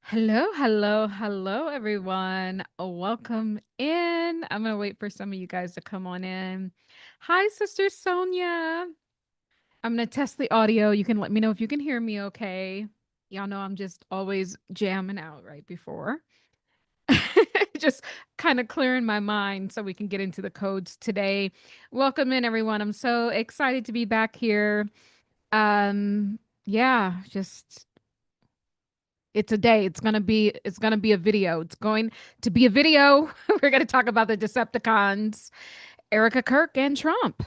Hello, hello, hello, everyone. Welcome in. I'm going to wait for some of you guys to come on in. Hi, Sister Sonia. I'm going to test the audio. You can let me know if you can hear me okay. Y'all know I'm just always jamming out right before. Just kind of clearing my mind so we can get into the codes today. Welcome in, everyone. I'm so excited to be back here. Yeah, just it's a day. It's gonna be a video. It's going to be a video. We're gonna talk about the Decepticons, Erika, Kirk, and Trump.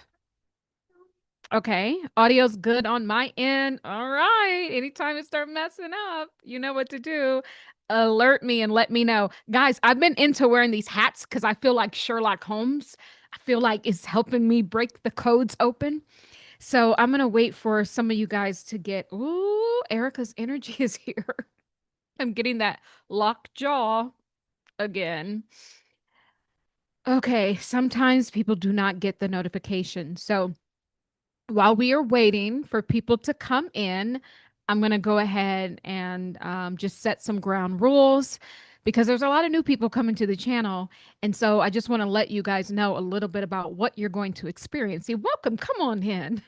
Okay. Audio's good on my end. All right. Anytime it start messing up, you know what to do. Alert me and let me know. Guys, I've been into wearing these hats because I feel like Sherlock Holmes. I feel like it's helping me break the codes open. So I'm gonna wait for some of you guys to get. Ooh, Erica's energy is here. I'm getting that locked jaw again. Okay, sometimes people do not get the notification. So while we are waiting for people to come in, I'm going to go ahead and just set some ground rules because there's a lot of new people coming to the channel. And so I just want to let you guys know a little bit about what you're going to experience. See, welcome, come on in.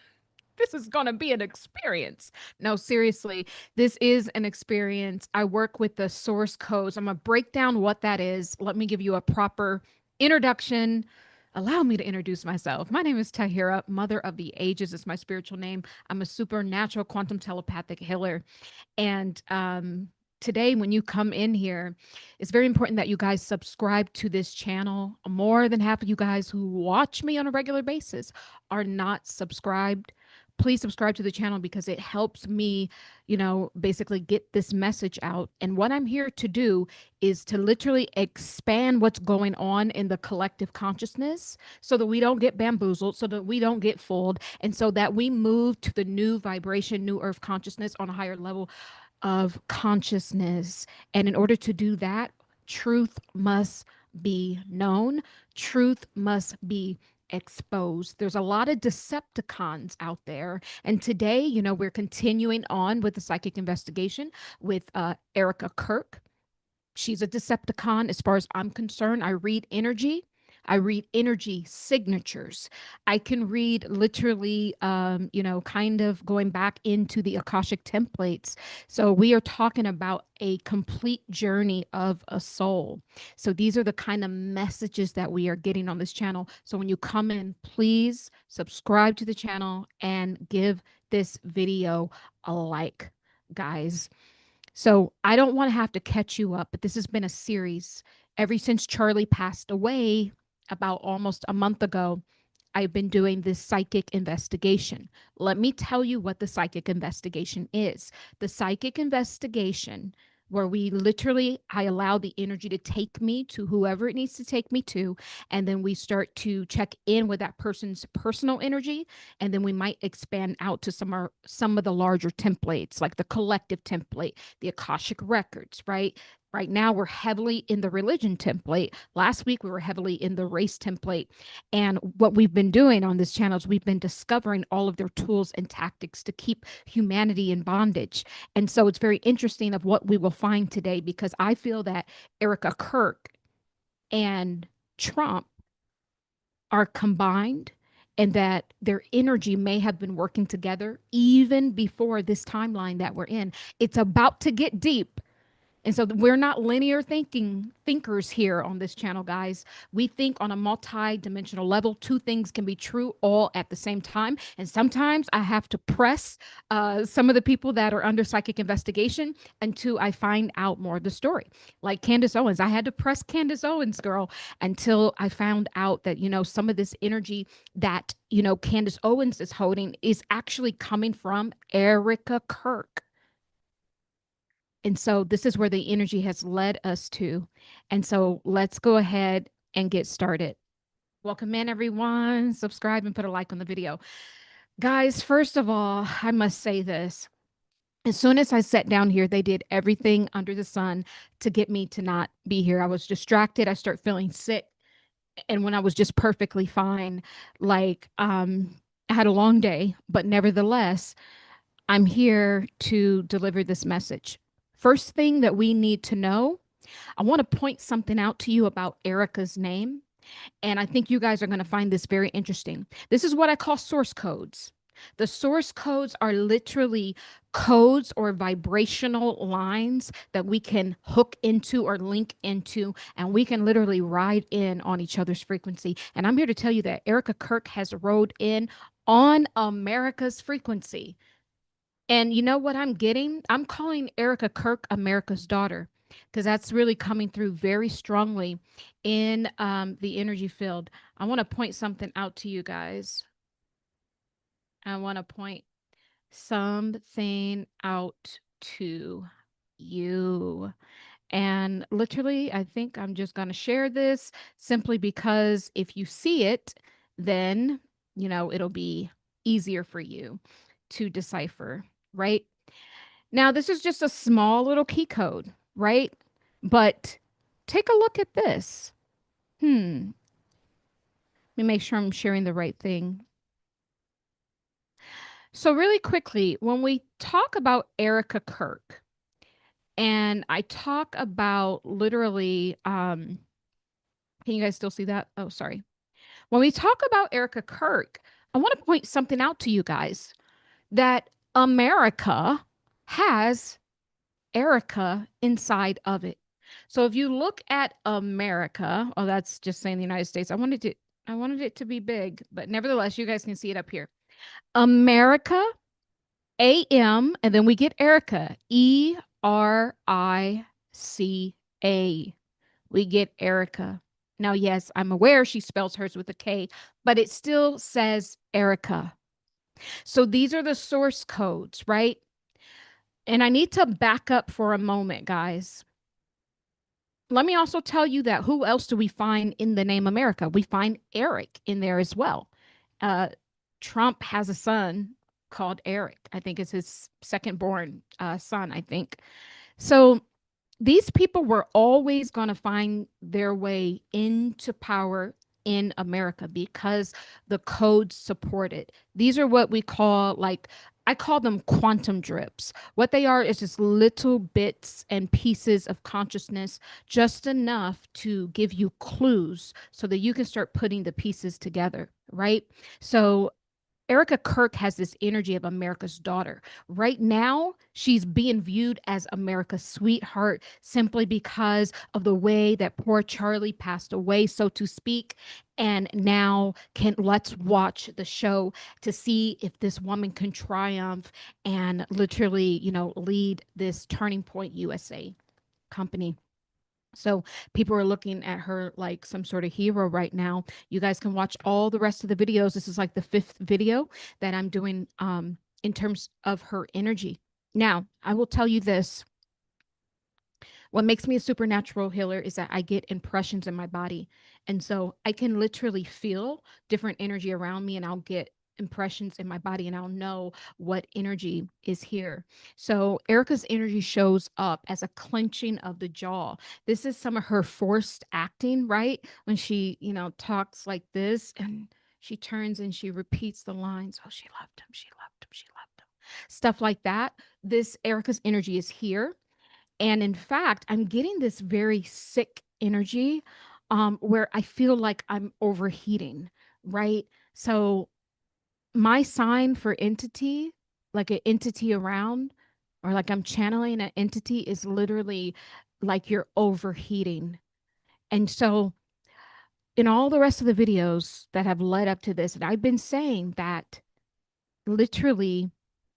This is going to be an experience. No, seriously, this is an experience. I work with the source codes. I'm going to break down what that is. Let me give you a proper introduction. Allow me to introduce myself. My name is Tahirah, Mother of the Ages is my spiritual name. I'm a supernatural quantum telepathic healer. And today, when you come in here, it's very important that you guys subscribe to this channel. More than half of you guys who watch me on a regular basis are not subscribed. Please subscribe to the channel because it helps me, basically get this message out. And what I'm here to do is to literally expand what's going on in the collective consciousness so that we don't get bamboozled, so that we don't get fooled, and so that we move to the new vibration, new earth consciousness on a higher level of consciousness. And in order to do that, truth must be known, truth must be exposed. There's a lot of Decepticons out there. And today, we're continuing on with the psychic investigation with Erika Kirk. She's a Decepticon. As far as I'm concerned, I read energy. I read energy signatures. I can read literally, kind of going back into the Akashic templates. So we are talking about a complete journey of a soul. So these are the kind of messages that we are getting on this channel. So when you come in, please subscribe to the channel and give this video a like, guys. So I don't want to have to catch you up, but this has been a series ever since Charlie passed away about almost a month ago. I've been doing this psychic investigation. Let me tell you what the psychic investigation is. The psychic investigation, where we literally, I allow the energy to take me to whoever it needs to take me to. And then we start to check in with that person's personal energy. And then we might expand out to some of the larger templates, like the collective template, the Akashic records, right? Right now, we're heavily in the religion template. Last week, we were heavily in the race template. And what we've been doing on this channel is we've been discovering all of their tools and tactics to keep humanity in bondage. And so it's very interesting of what we will find today because I feel that Erika Kirk and Trump are combined and that their energy may have been working together even before this timeline that we're in. It's about to get deep. And so we're not linear thinkers here on this channel, guys. We think on a multi-dimensional level. Two things can be true all at the same time. And sometimes I have to press some of the people that are under psychic investigation until I find out more of the story. Like Candace Owens, I had to press Candace Owens, girl, until I found out that, some of this energy that, Candace Owens is holding is actually coming from Erika Kirk. And so this is where the energy has led us to. And so let's go ahead and get started. Welcome in, everyone. Subscribe and put a like on the video. Guys, first of all, I must say this. As soon as I sat down here, they did everything under the sun to get me to not be here. I was distracted. I started feeling sick. And when I was just perfectly fine, like I had a long day, but nevertheless, I'm here to deliver this message. First thing that we need to know, I want to point something out to you about Erika's name. And I think you guys are going to find this very interesting. This is what I call source codes. The source codes are literally codes or vibrational lines that we can hook into or link into, and we can literally ride in on each other's frequency. And I'm here to tell you that Erika Kirk has rode in on America's frequency. And you know what I'm getting? I'm calling Erika Kirk America's daughter because that's really coming through very strongly in the energy field. I want to point something out to you guys. I want to point something out to you. And literally, I think I'm just going to share this simply because if you see it, then, it'll be easier for you to decipher, right? Now, this is just a small little key code, right? But take a look at this. Let me make sure I'm sharing the right thing. So, really quickly, when we talk about Erika Kirk, and I talk about literally, can you guys still see that? Oh, sorry. When we talk about Erika Kirk, I want to point something out to you guys that America has Erika inside of it. So if you look at America, oh, that's just saying the United States. I wanted it to be big, but nevertheless, you guys can see it up here. America, AM, and then we get Erika, Erica. We get Erika. Now, yes, I'm aware she spells hers with a K, but it still says Erika. So these are the source codes, right? And I need to back up for a moment, guys. Let me also tell you that who else do we find in the name America? We find Eric in there as well. Uh, Trump has a son called Eric. I think it's his second born son, I think. So these people were always going to find their way into power in America because the codes support it. These are what we call, like, I call them quantum drips. What they are is just little bits and pieces of consciousness, just enough to give you clues so that you can start putting the pieces together, right? So Erika Kirk has this energy of America's daughter. Right now, she's being viewed as America's sweetheart simply because of the way that poor Charlie passed away, so to speak. And now let's watch the show to see if this woman can triumph and literally, lead this Turning Point USA company. So people are looking at her like some sort of hero right now. You guys can watch all the rest of the videos. This is like the fifth video that I'm doing in terms of her energy. Now, I will tell you this. What makes me a supernatural healer is that I get impressions in my body. And so I can literally feel different energy around me and I'll get impressions in my body and I'll know what energy is here. So Erica's energy shows up as a clenching of the jaw. This is some of her forced acting, right? When she, talks like this and she turns and she repeats the lines. Oh, she loved him. She loved him. She loved him. Stuff like that. This Erica's energy is here. And in fact, I'm getting this very sick energy where I feel like I'm overheating, right? So my sign for entity, like an entity around, or like I'm channeling an entity, is literally like you're overheating. And so in all the rest of the videos that have led up to this, and I've been saying that literally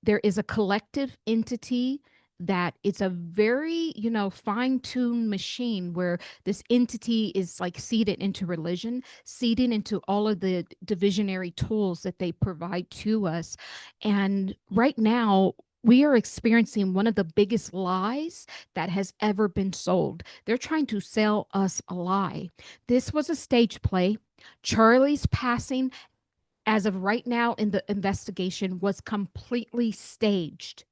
there is a collective entity that it's a very fine-tuned machine where this entity is like seeded into religion, seeded into all of the divisionary tools that they provide to us. And right now we are experiencing one of the biggest lies that has ever been sold. They're trying to sell us a lie. This was a stage play. Charlie's passing, as of right now in the investigation, was completely staged.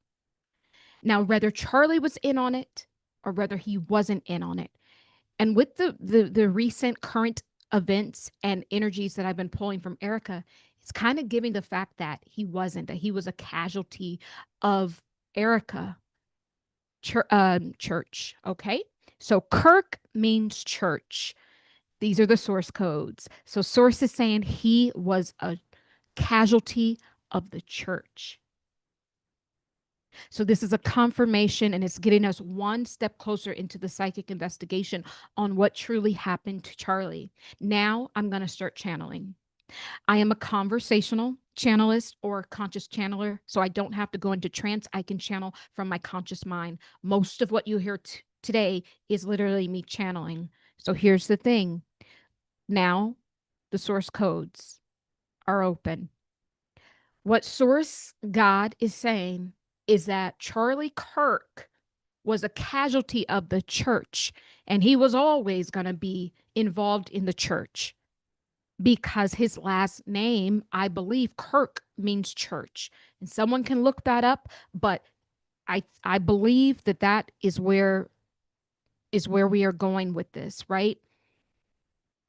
Now, whether Charlie was in on it or whether he wasn't in on it, and with the recent current events and energies that I've been pulling from Erika, it's kind of giving the fact that he wasn't, that he was a casualty of Erika. church. Okay. So Kirk means church. These are the source codes. So source is saying he was a casualty of the church. So this is a confirmation and it's getting us one step closer into the psychic investigation on what truly happened to Charlie. Now I'm going to start channeling. I am a conversational channelist or conscious channeler, so I don't have to go into trance. I can channel from my conscious mind. Most of what you hear today is literally me channeling. So here's the thing. Now the source codes are open. What source God is saying is that Charlie Kirk was a casualty of the church, and he was always going to be involved in the church because his last name, I believe, Kirk means church. And someone can look that up, but I believe that that is where we are going with this, right?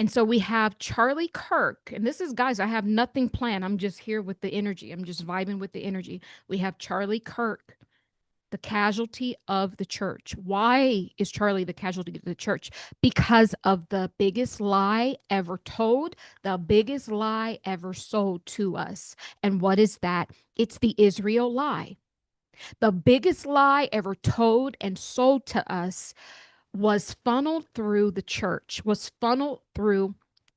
And so we have Charlie Kirk, and this is, guys, I have nothing planned. I'm just here with the energy. I'm just vibing with the energy. We have Charlie Kirk, the casualty of the church. Why is Charlie the casualty of the church? Because of the biggest lie ever told, the biggest lie ever sold to us. And what is that? It's the Israel lie. The biggest lie ever told and sold to us was funneled through the church, was funneled through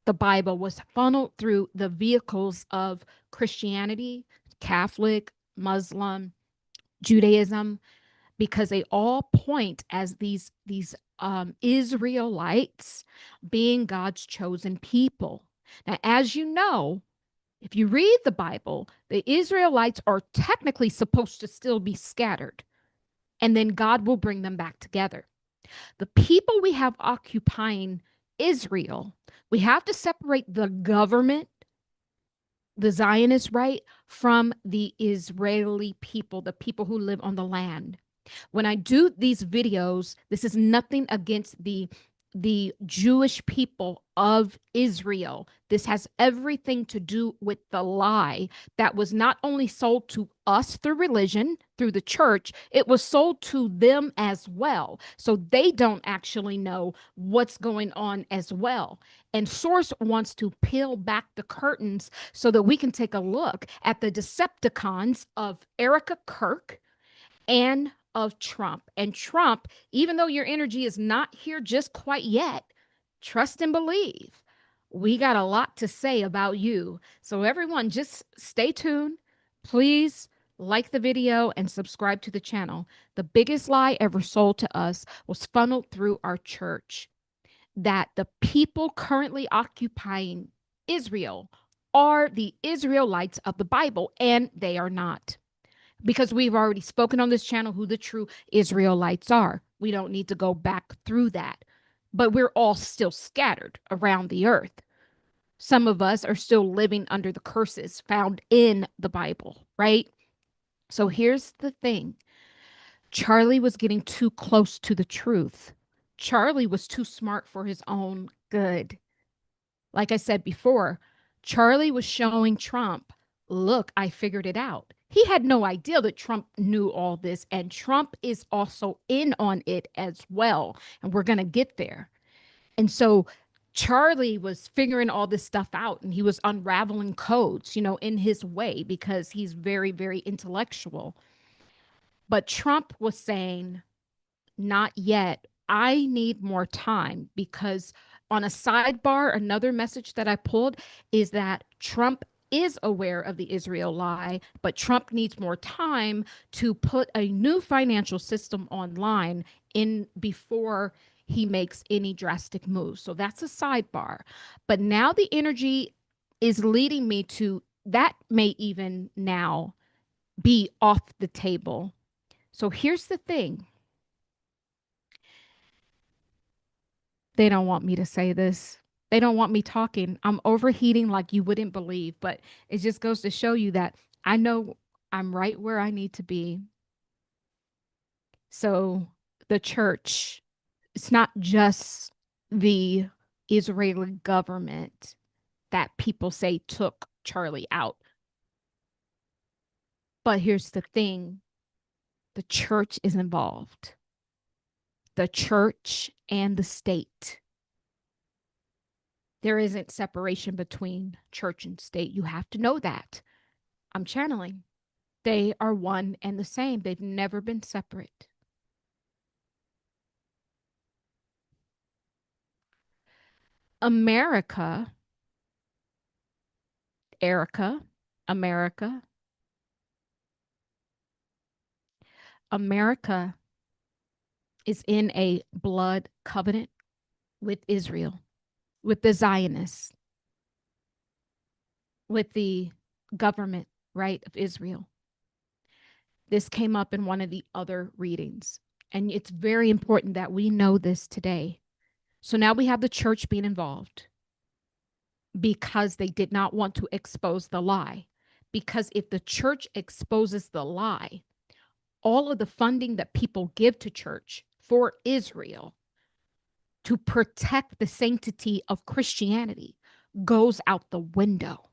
the Bible, was funneled through the vehicles of Christianity, Catholic, Muslim, Judaism, because they all point as these Israelites being God's chosen people. Now, as you know, if you read the Bible, the Israelites are technically supposed to still be scattered, and then God will bring them back together. The people we have occupying Israel, we have to separate the government, the Zionists, right, from the Israeli people, the people who live on the land. When I do these videos, this is nothing against the Jewish people of Israel. This has everything to do with the lie that was not only sold to us through religion, through the church, it was sold to them as well. So they don't actually know what's going on as well. And Source wants to peel back the curtains so that we can take a look at the Decepticons of Erika, Kirk, and of Trump. And Trump, even though your energy is not here just quite yet, trust and believe. We got a lot to say about you. So, everyone, just stay tuned. Please like the video and subscribe to the channel. The biggest lie ever sold to us was funneled through our church, that the people currently occupying Israel are the Israelites of the Bible, and they are not, because we've already spoken on this channel who the true Israelites are. We don't need to go back through that. But we're all still scattered around the earth. Some of us are still living under the curses found in the Bible, right? So here's the thing. Charlie was getting too close to the truth. Charlie was too smart for his own good. Like I said before, Charlie was showing Trump, look, I figured it out. He had no idea that Trump knew all this, and Trump is also in on it as well. And we're going to get there. And so Charlie was figuring all this stuff out, and he was unraveling codes, in his way, because he's very, very intellectual. But Trump was saying, not yet. I need more time, because on a sidebar, another message that I pulled is that Trump is aware of the Israel lie, but Trump needs more time to put a new financial system online in before he makes any drastic moves. So that's a sidebar. But now the energy is leading me to that may even now be off the table. So here's the thing. They don't want me to say this. They don't want me talking. I'm overheating like you wouldn't believe, but it just goes to show you that I know I'm right where I need to be. So the church, it's not just the Israeli government that people say took Charlie out. But here's the thing, the church is involved. the church and the state. There isn't separation between church and state. You have to know that. I'm channeling. They are one and the same. They've never been separate. America, Erika, America, America is in a blood covenant with Israel, with the Zionists, with the government, right, of Israel. This came up in one of the other readings. And it's very important that we know this today. So now we have the church being involved because they did not want to expose the lie. Because if the church exposes the lie, all of the funding that people give to church for Israel to protect the sanctity of Christianity goes out the window.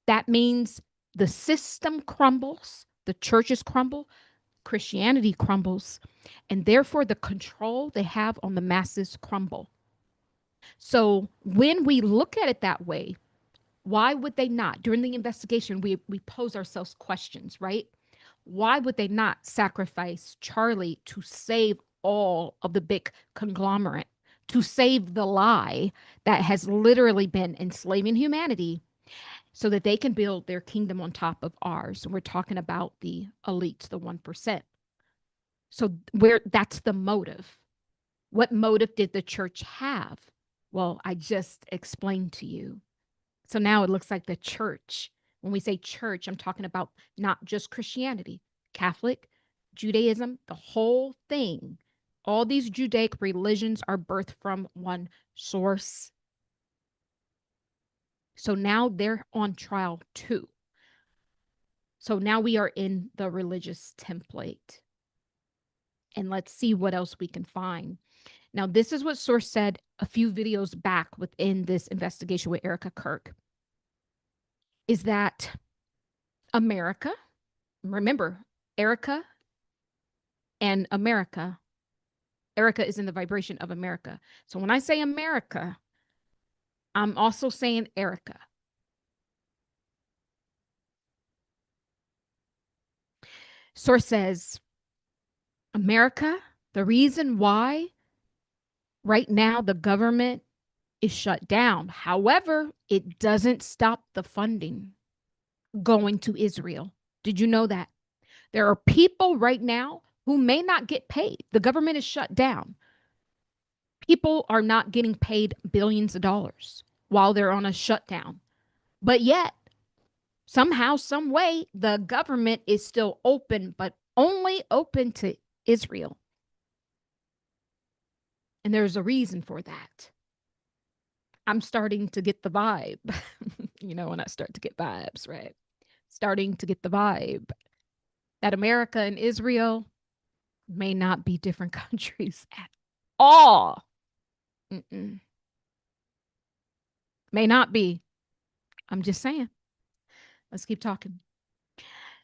That means the system crumbles, the churches crumble, Christianity crumbles, and therefore the control they have on the masses crumble. So when we look at it that way, why would they not? During the investigation, we pose ourselves questions, right? Why would they not sacrifice Charlie to save all of the big conglomerate, to save the lie that has literally been enslaving humanity so that they can build their kingdom on top of ours? And we're talking about the elites, the 1%. So where that's the motive. What motive did the church have? Well, I just explained to you. So now it looks like the church. When we say church, I'm talking about not just Christianity, Catholic, Judaism, the whole thing. All these Judaic religions are birthed from one source. So now they're on trial too. So now we are in the religious template. And let's see what else we can find. Now, this is what Source said a few videos back within this investigation with Erika Kirk, is that America, remember, Erika and America, Erika is in the vibration of America. So when I say America, I'm also saying Erika. Source says, America, the reason why right now the government is shut down. However, it doesn't stop the funding going to Israel. Did you know that? There are people right now who may not get paid. The government is shut down. People are not getting paid billions of dollars while they're on a shutdown. But yet, somehow, some way, the government is still open, but only open to Israel. And there's a reason for that. I'm starting to get the vibe. You know, when I start to get vibes, right? Starting to get the vibe that America and Israel may not be different countries at all. Mm-mm. May not be. I'm just saying. Let's keep talking.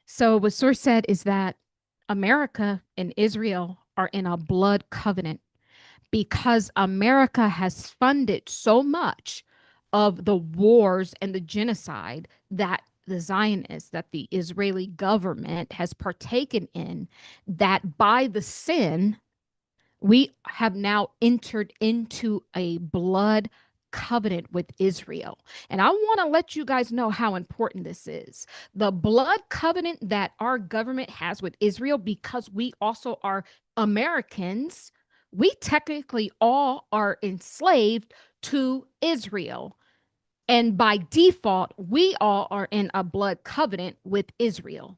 So, what Source said is that America and Israel are in a blood covenant because America has funded so much of the wars and the genocide that the Zionists, that the Israeli government has partaken in, that by the sin, we have now entered into a blood covenant with Israel. And I want to let you guys know how important this is. The blood covenant that our government has with Israel, because we also are Americans, we technically all are enslaved to Israel. And by default, we all are in a blood covenant with Israel.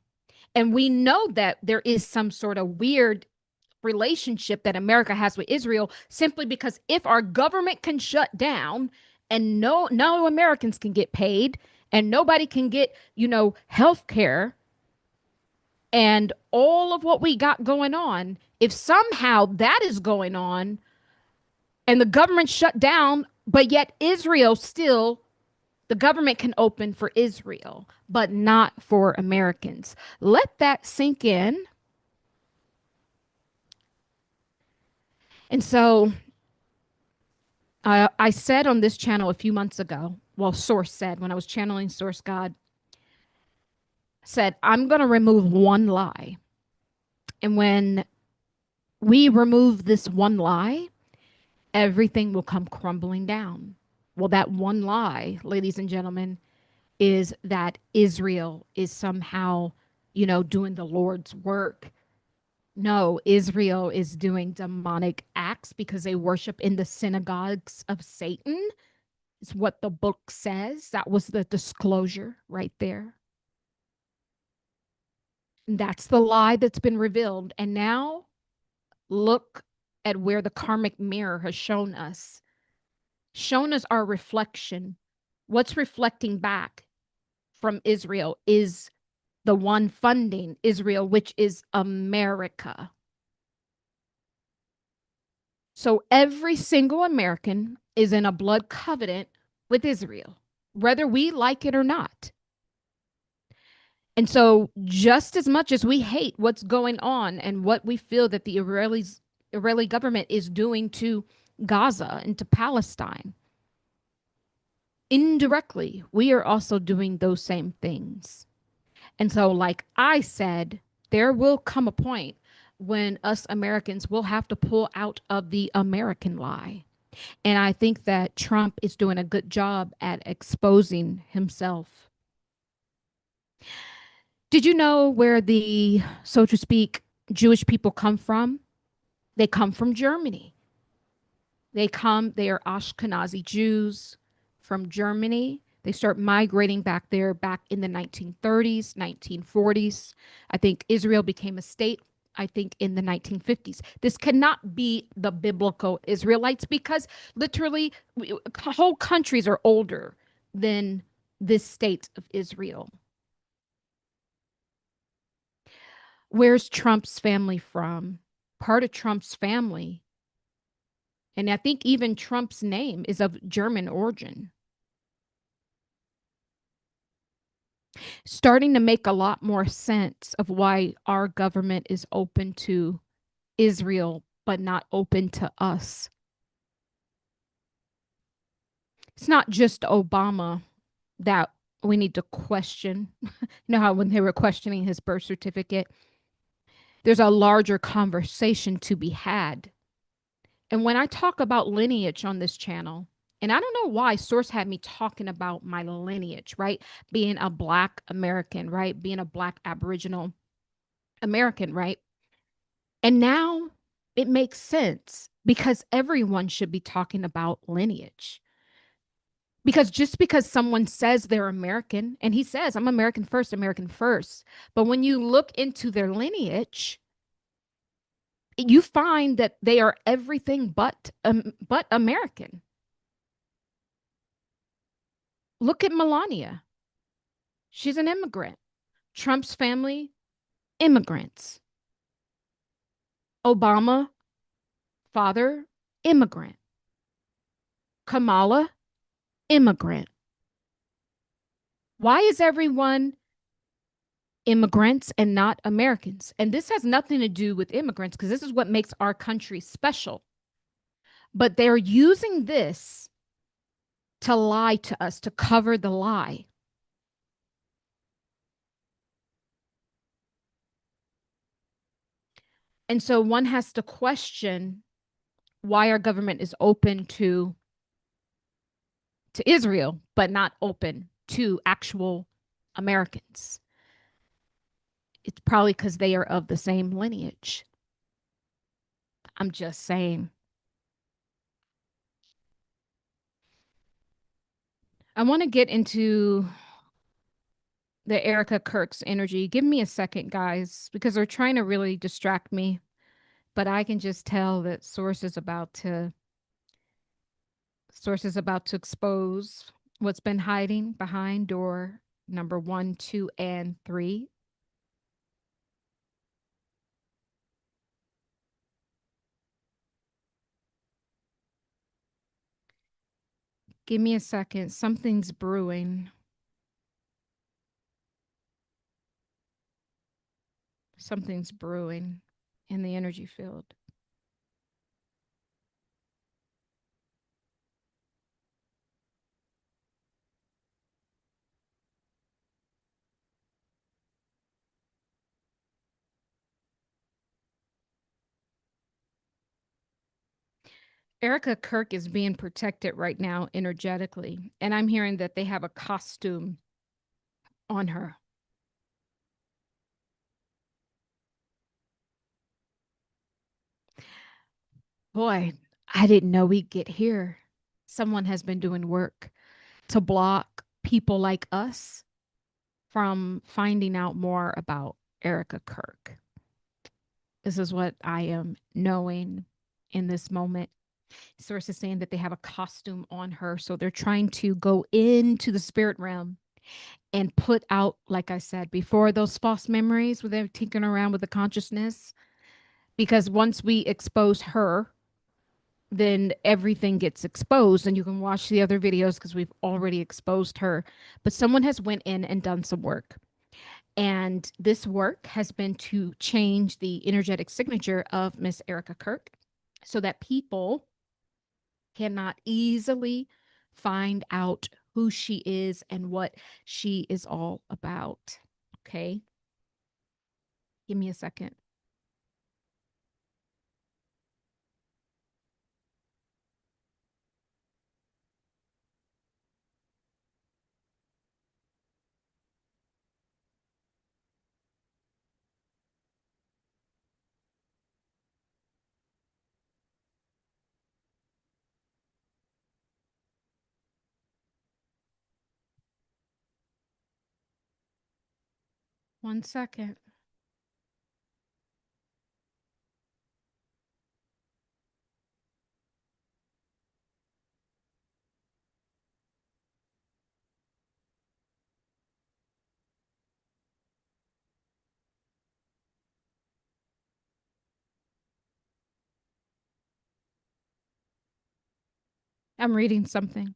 And we know that there is some sort of weird relationship that America has with Israel simply because if our government can shut down and no Americans can get paid and nobody can get, health care and all of what we got going on, if somehow that is going on and the government shut down, but yet Israel still, the government can open for Israel, but not for Americans. Let that sink in. And so I said on this channel a few months ago, well, Source said when I was channeling Source God, said, I'm going to remove one lie. And when we remove this one lie, everything will come crumbling down. Well, that one lie, ladies and gentlemen, is that Israel is somehow, doing the Lord's work. No, Israel is doing demonic acts because they worship in the synagogues of Satan, is what the book says. That was the disclosure right there. And that's the lie that's been revealed. And now look at where the karmic mirror has shown us our reflection. What's reflecting back from Israel is the one funding Israel, which is America. So every single American is in a blood covenant with Israel, whether we like it or not. And so, just as much as we hate what's going on and what we feel that the Israeli government is doing to Gaza and to Palestine, indirectly, we are also doing those same things. And so, like I said, there will come a point when us Americans will have to pull out of the American lie. And I think that Trump is doing a good job at exposing himself. Did you know where the, so to speak, Jewish people come from? They come from Germany. They are Ashkenazi Jews from Germany. They start migrating back there back in the 1930s, 1940s. I think Israel became a state, I think, in the 1950s. This cannot be the biblical Israelites because literally whole countries are older than this state of Israel. Where's Trump's family from? Part of Trump's family, and I think even Trump's name is of German origin. Starting to make a lot more sense of why our government is open to Israel, but not open to us. It's not just Obama that we need to question. You know how when they were questioning his birth certificate, there's a larger conversation to be had. And when I talk about lineage on this channel, and I don't know why Source had me talking about my lineage, right? Being a Black American, right? Being a Black Aboriginal American, right? And now it makes sense because everyone should be talking about lineage. Because just because someone says they're American, and he says, I'm American first. But when you look into their lineage, you find that they are everything but American. Look at Melania. She's an immigrant. Trump's family, immigrants. Obama, father, immigrant. Kamala, immigrant. Why is everyone immigrants and not Americans? And this has nothing to do with immigrants because this is what makes our country special. But they're using this to lie to us, to cover the lie. And so one has to question why our government is open to Israel, but not open to actual Americans. It's probably because they are of the same lineage. I'm just saying. I want to get into the Erika Kirk's energy. Give me a second, guys, because they're trying to really distract me. But I can just tell that Source is about to expose what's been hiding behind door number 1, 2, and 3. Give me a second. Something's brewing. Something's brewing in the energy field. Erika Kirk is being protected right now energetically, and I'm hearing that they have a costume on her. Boy, I didn't know we'd get here. Someone has been doing work to block people like us from finding out more about Erika Kirk. This is what I am knowing in this moment. Source is saying that they have a costume on her. So they're trying to go into the spirit realm and put out, like I said before, those false memories where they're tinkering around with the consciousness. Because once we expose her, then everything gets exposed and you can watch the other videos because we've already exposed her. But someone has went in and done some work. And this work has been to change the energetic signature of Miss Erika Kirk so that people cannot easily find out who she is and what she is all about. Okay. Give me a second. One second. I'm reading something.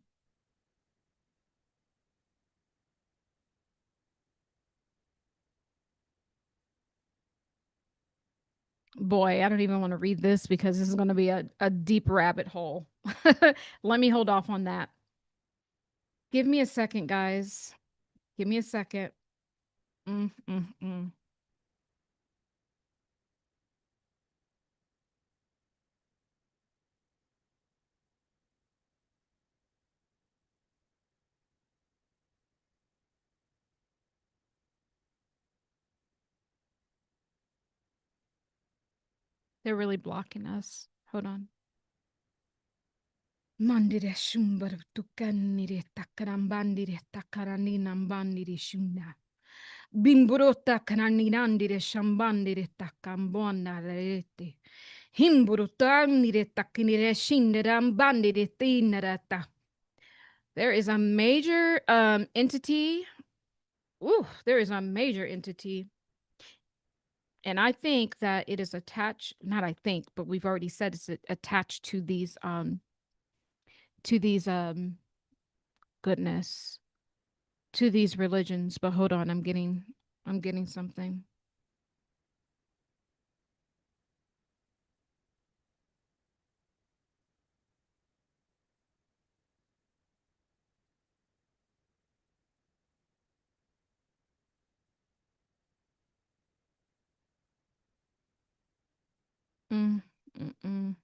Boy, I don't even want to read this because this is going to be a deep rabbit hole. Let me hold off on that. Give me a second, guys. Give me a second. Mm, mm, mm. They're really blocking us. Hold on. Mandire shumbar tukanire takarambandire takaraninambandire shuna. Bimburota kananinandire shambandire takambona rete. Himburutanire takinire shinderambandire tinarata. There is a major entity. Ooh, there is a major entity. And I think that it is attached, not I think, but we've already said it's attached to these goodness, to these religions. But hold on, I'm getting something. Mm, mm-mm.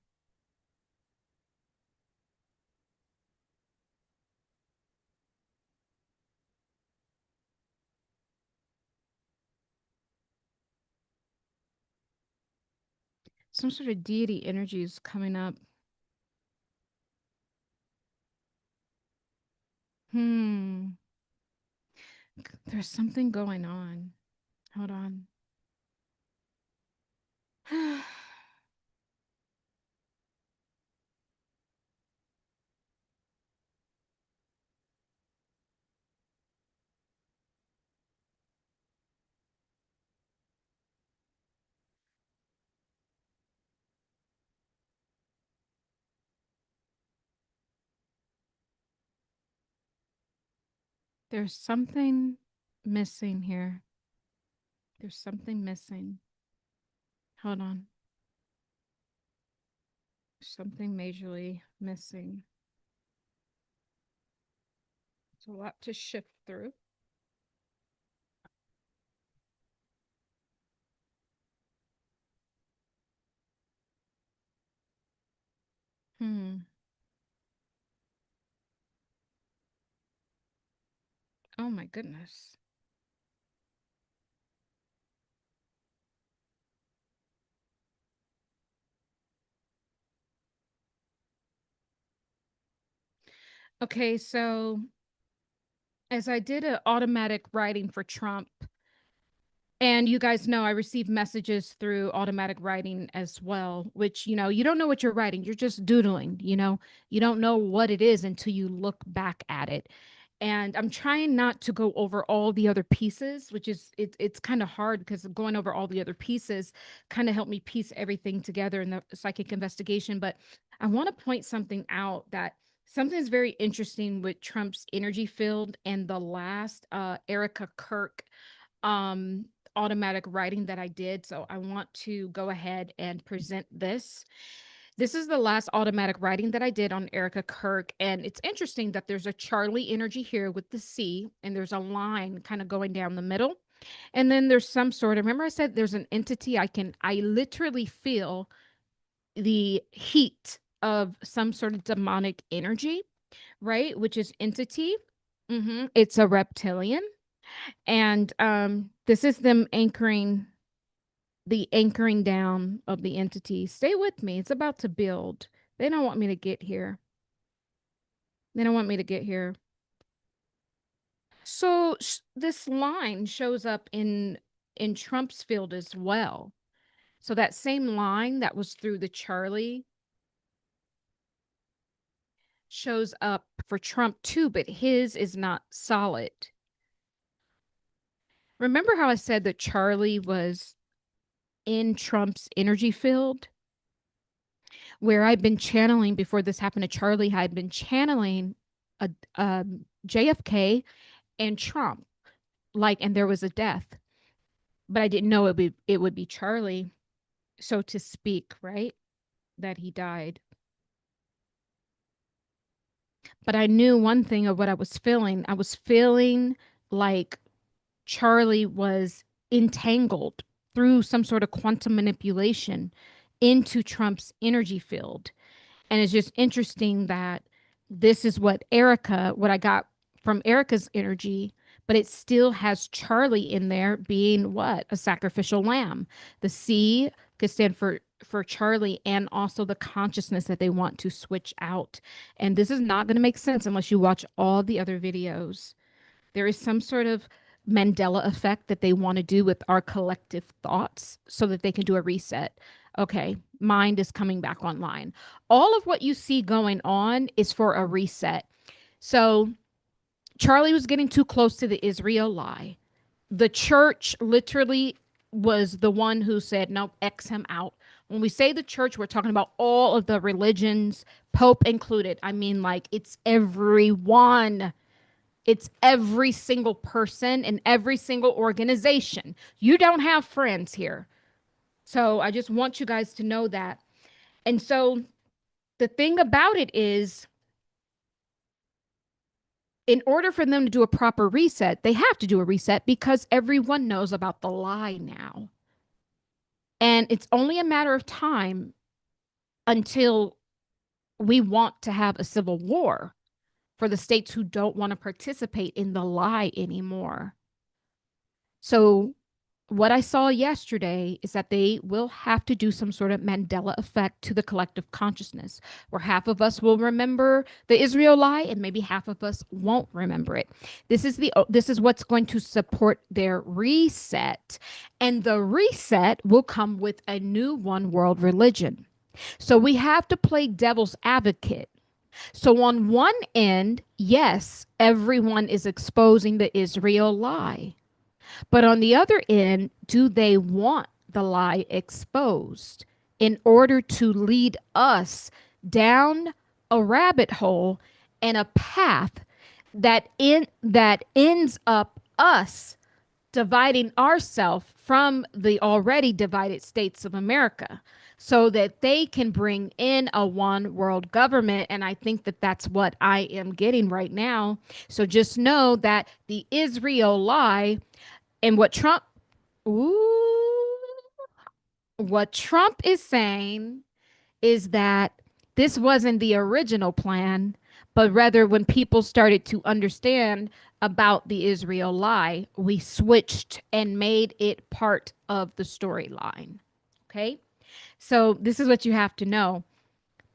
Some sort of deity energy is coming up. Hmm. There's something going on. Hold on. There's something missing here. There's something missing. Hold on. Something majorly missing. It's a lot to shift through. Hmm. Oh my goodness. Okay, so as I did an automatic writing for Trump, and you guys know I receive messages through automatic writing as well, which, you don't know what you're writing. You're just doodling, you don't know what it is until you look back at it. And I'm trying not to go over all the other pieces, which is it's kind of hard because going over all the other pieces kind of helped me piece everything together in the psychic investigation. But I want to point something out that something's very interesting with Trump's energy field and the last Erika Kirk um automatic writing that I did. So I want to go ahead and present this. This is the last automatic writing that I did on Erika Kirk. And it's interesting that there's a Charlie energy here with the C, and there's a line kind of going down the middle. And then there's some sort of, remember I said there's an entity I literally feel the heat of some sort of demonic energy, right? Which is entity. It's a reptilian. And this is them anchoring the anchoring down of the entity. Stay with me. It's about to build. They don't want me to get here. They don't want me to get here. So this line shows up in Trump's field as well. So that same line that was through the Charlie shows up for Trump too, but his is not solid. Remember how I said that Charlie was in Trump's energy field? Where I'd been channeling before this happened to Charlie, I had been channeling a JFK and Trump, like, and there was a death, but I didn't know it would be Charlie, so to speak, right? That he died. But I knew one thing of what I was feeling. I was feeling like Charlie was entangled through some sort of quantum manipulation into Trump's energy field. And it's just interesting that this is what I got from Erika's energy, but it still has Charlie in there being what? A sacrificial lamb. The C could stand for Charlie and also the consciousness that they want to switch out. And this is not going to make sense unless you watch all the other videos. There is some sort of Mandela effect that they want to do with our collective thoughts so that they can do a reset. Okay, mind is coming back online. All of what you see going on is for a reset. So Charlie was getting too close to the Israel lie. The church literally was the one who said, no, X him out. When we say the church, we're talking about all of the religions, Pope included. I mean, like, it's everyone. It's every single person in every single organization. You don't have friends here. So I just want you guys to know that. And so the thing about it is, in order for them to do a proper reset, they have to do a reset because everyone knows about the lie now. And it's only a matter of time until we want to have a civil war for the states who don't want to participate in the lie anymore. So what I saw yesterday is that they will have to do some sort of Mandela effect to the collective consciousness, where half of us will remember the Israel lie and maybe half of us won't remember it. This is what's going to support their reset, and the reset will come with a new one world religion. So we have to play devil's advocate. So on one end, yes, everyone is exposing the Israel lie. But on the other end, do they want the lie exposed in order to lead us down a rabbit hole and a path that ends up us dividing ourselves from the already divided states of America so that they can bring in a one world government? And I think that that's what I am getting right now. So just know that the Israel lie and ooh, what Trump is saying is that This wasn't the original plan, but rather when people started to understand about the Israel lie, we switched and made it part of the storyline. Okay? So this is what you have to know.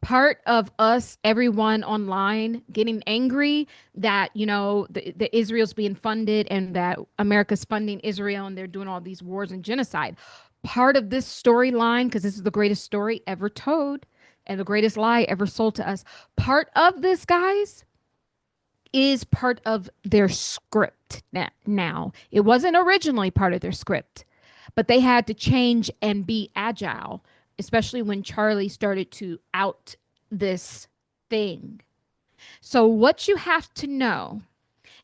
Part of us, everyone online, getting angry that, the Israel's being funded and that America's funding Israel and they're doing all these wars and genocide. Part of this storyline, because this is the greatest story ever told and the greatest lie ever sold to us, part of this, guys, is part of their script now. It wasn't originally part of their script, but they had to change and be agile, especially when Charlie started to out this thing. So, what you have to know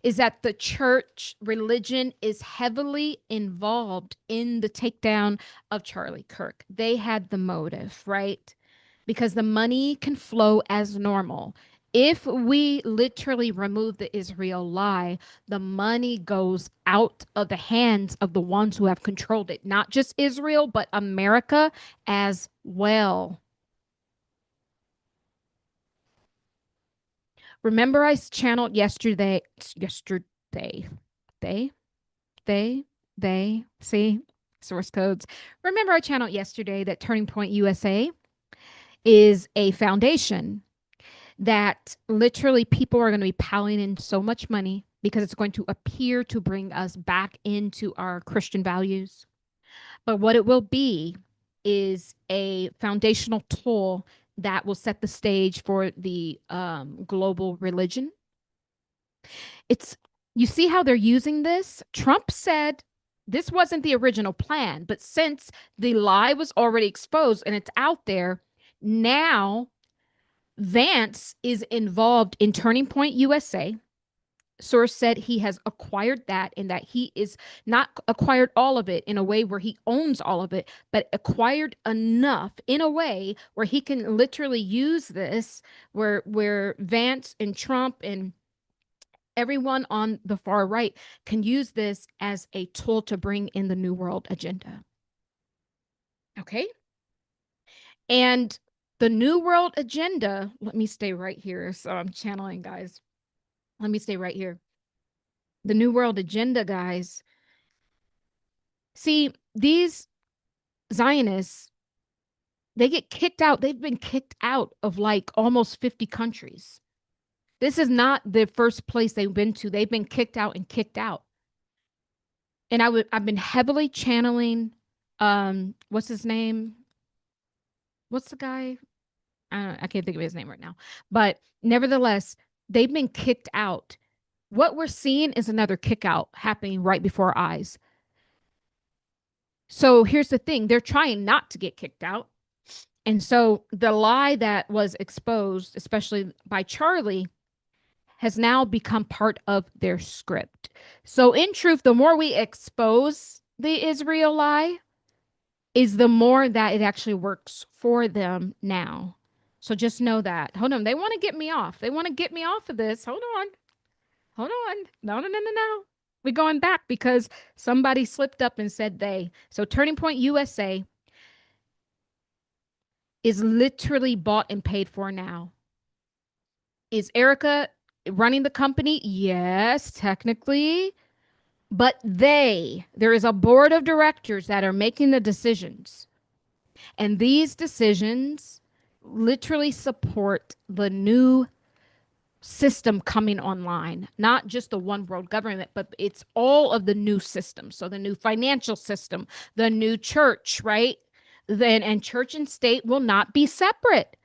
is that the church religion is heavily involved in the takedown of Charlie Kirk. They had the motive, right? Because the money can flow as normal. If we literally remove the Israel lie, the money goes out of the hands of the ones who have controlled it, not just Israel, but America as well. Remember, I channeled they, they, see, source codes. Remember, I channeled yesterday that Turning Point USA is a foundation that literally people are going to be piling in so much money because it's going to appear to bring us back into our Christian values. But what it will be is a foundational tool that will set the stage for the global religion. It's You see how they're using this? Trump said this wasn't the original plan, but since the lie was already exposed and it's out there, now Vance is involved in Turning Point USA. Source said he has acquired that and that he is not acquired all of it in a way where he owns all of it, but acquired enough in a way where he can literally use this, where Vance and Trump and everyone on the far right can use this as a tool to bring in the New World agenda. Okay? And the New World agenda, let me stay right here. So I'm channeling, guys. Let me stay right here. The New World agenda, guys. See, these Zionists, they get kicked out. They've been kicked out of like almost 50 countries. This is not the first place they've been to. They've been kicked out and kicked out. And I've been heavily channeling what's his name? What's the guy? I can't think of his name right now. But nevertheless, they've been kicked out. What we're seeing is another kick out happening right before our eyes. So here's the thing, they're trying not to get kicked out. And so the lie that was exposed, especially by Charlie, has now become part of their script. So in truth, the more we expose the Israel lie, is the more that it actually works for them now. So just know that. Hold on. They want to get me off. They want to get me off of this. Hold on. Hold on. No, no, no, no, no. We're going back because somebody slipped up and said they. So Turning Point USA is literally bought and paid for now. Is Erika running the company? Yes, technically. But there is a board of directors that are making the decisions. And these decisions literally support the new system coming online, not just the one world government, but it's all of the new systems. So the new financial system, the new church, right? Then, and church and state will not be separate.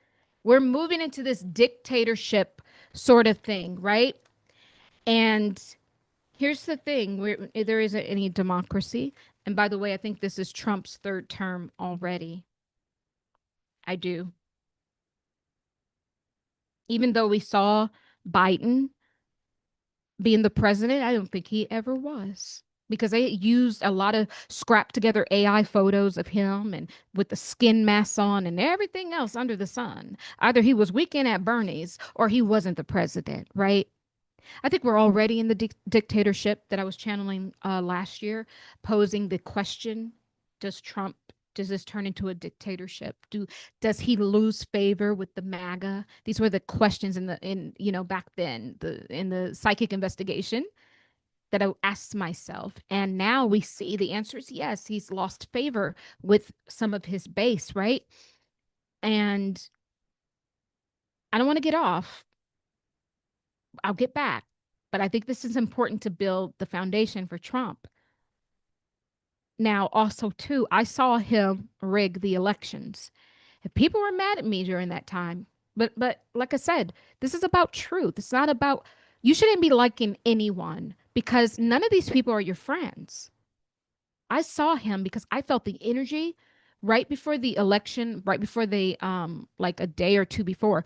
We're moving into this dictatorship sort of thing, right? And here's the thing, there isn't any democracy. And by the way, I think this is Trump's third term already. I do. Even though we saw Biden being the president, I don't think he ever was, because they used a lot of scrap together AI photos of him and with the skin mask on and everything else under the sun. Either he was weekend at Bernie's or he wasn't the president, right? I think we're already in the dictatorship that I was channeling last year, posing the question, does Trump Does this turn into a dictatorship? Does he lose favor with the MAGA? These were the questions back then, in the psychic investigation that I asked myself. And now we see the answer is yes, he's lost favor with some of his base, right? And I don't want to get off. I'll get back. But I think this is important to build the foundation for Trump. Now, also, too, I saw him rig the elections. And people were mad at me during that time. But like I said, this is about truth. It's not about, you shouldn't be liking anyone because none of these people are your friends. I saw him because I felt the energy right before the election, right before the like a day or two before.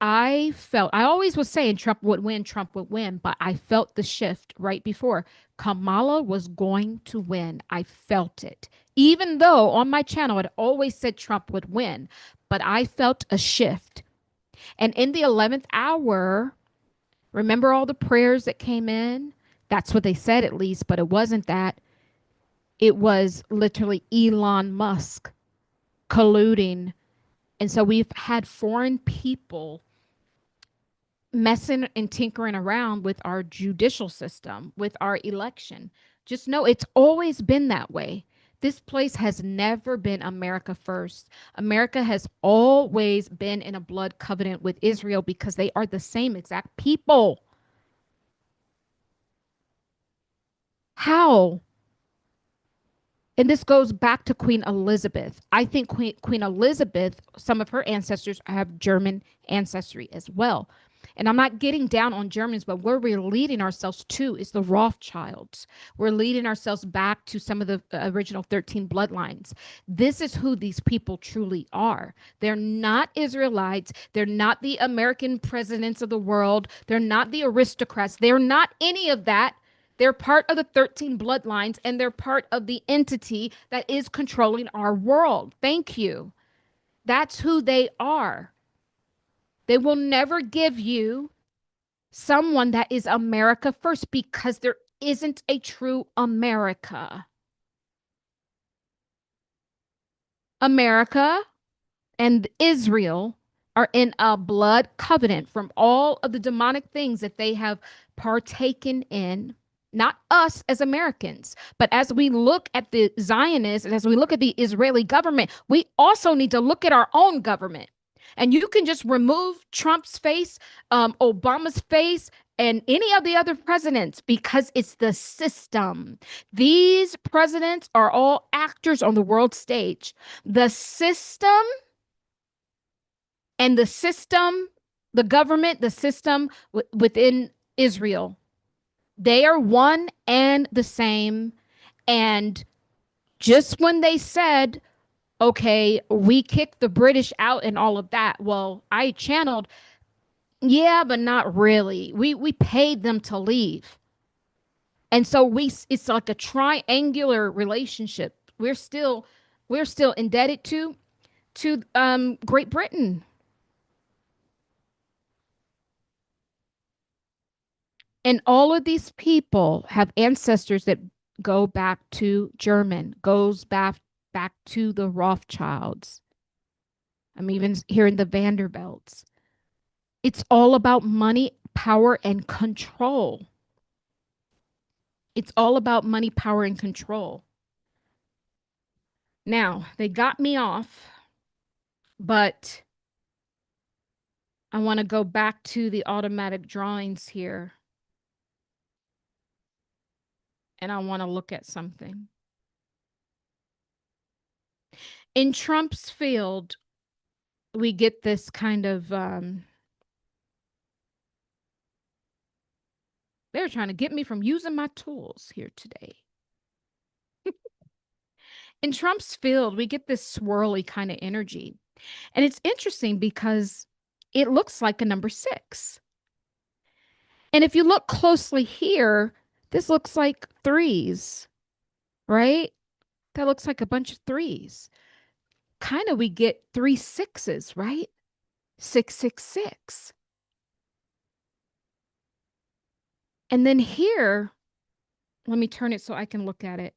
I always was saying Trump would win, but I felt the shift right before. Kamala was going to win. I felt it. Even though on my channel it always said Trump would win, but I felt a shift. And in the 11th hour, remember all the prayers that came in? That's what they said at least, but it wasn't that. It was literally Elon Musk colluding. And so we've had foreign people messing and tinkering around with our judicial system, with our election. Just know it's always been that way. This place has never been America first. America has always been in a blood covenant with Israel because they are the same exact people. How? And this goes back to Queen Elizabeth. I think Queen Elizabeth, some of her ancestors have German ancestry as well. And I'm not getting down on Germans, but where we're leading ourselves to is the Rothschilds. We're leading ourselves back to some of the original 13 bloodlines. This is who these people truly are. They're not Israelites. They're not the American presidents of the world. They're not the aristocrats. They're not any of that. They're part of the 13 bloodlines and they're part of the entity that is controlling our world. Thank you. That's who they are. They will never give you someone that is America first because there isn't a true America. America and Israel are in a blood covenant from all of the demonic things that they have partaken in. Not us as Americans, but as we look at the Zionists and as we look at the Israeli government, we also need to look at our own government. And you can just remove Trump's face, Obama's face, and any of the other presidents because it's the system. These presidents are all actors on the world stage. The system and the system, the government, the system within Israel, they are one and the same. And just when they said, okay, we kicked the British out and all of that, well, I channeled, yeah, but not really. We paid them to leave. And so it's like a triangular relationship. We're still indebted to Great Britain. And all of these people have ancestors that go back to German, goes back to the Rothschilds. I'm even hearing the Vanderbilts. It's all about money, power, and control. It's all about money, power, and control. Now, they got me off, but I want to go back to the automatic drawings here and I want to look at something. In Trump's field, we get this kind of they're trying to get me from using my tools here today. In Trump's field, we get this swirly kind of energy. And it's interesting because it looks like a number 6. And if you look closely here, this looks like threes, right? That looks like a bunch of threes. Kind of we get 3 sixes, right? 666. And then here, let me turn it so I can look at it.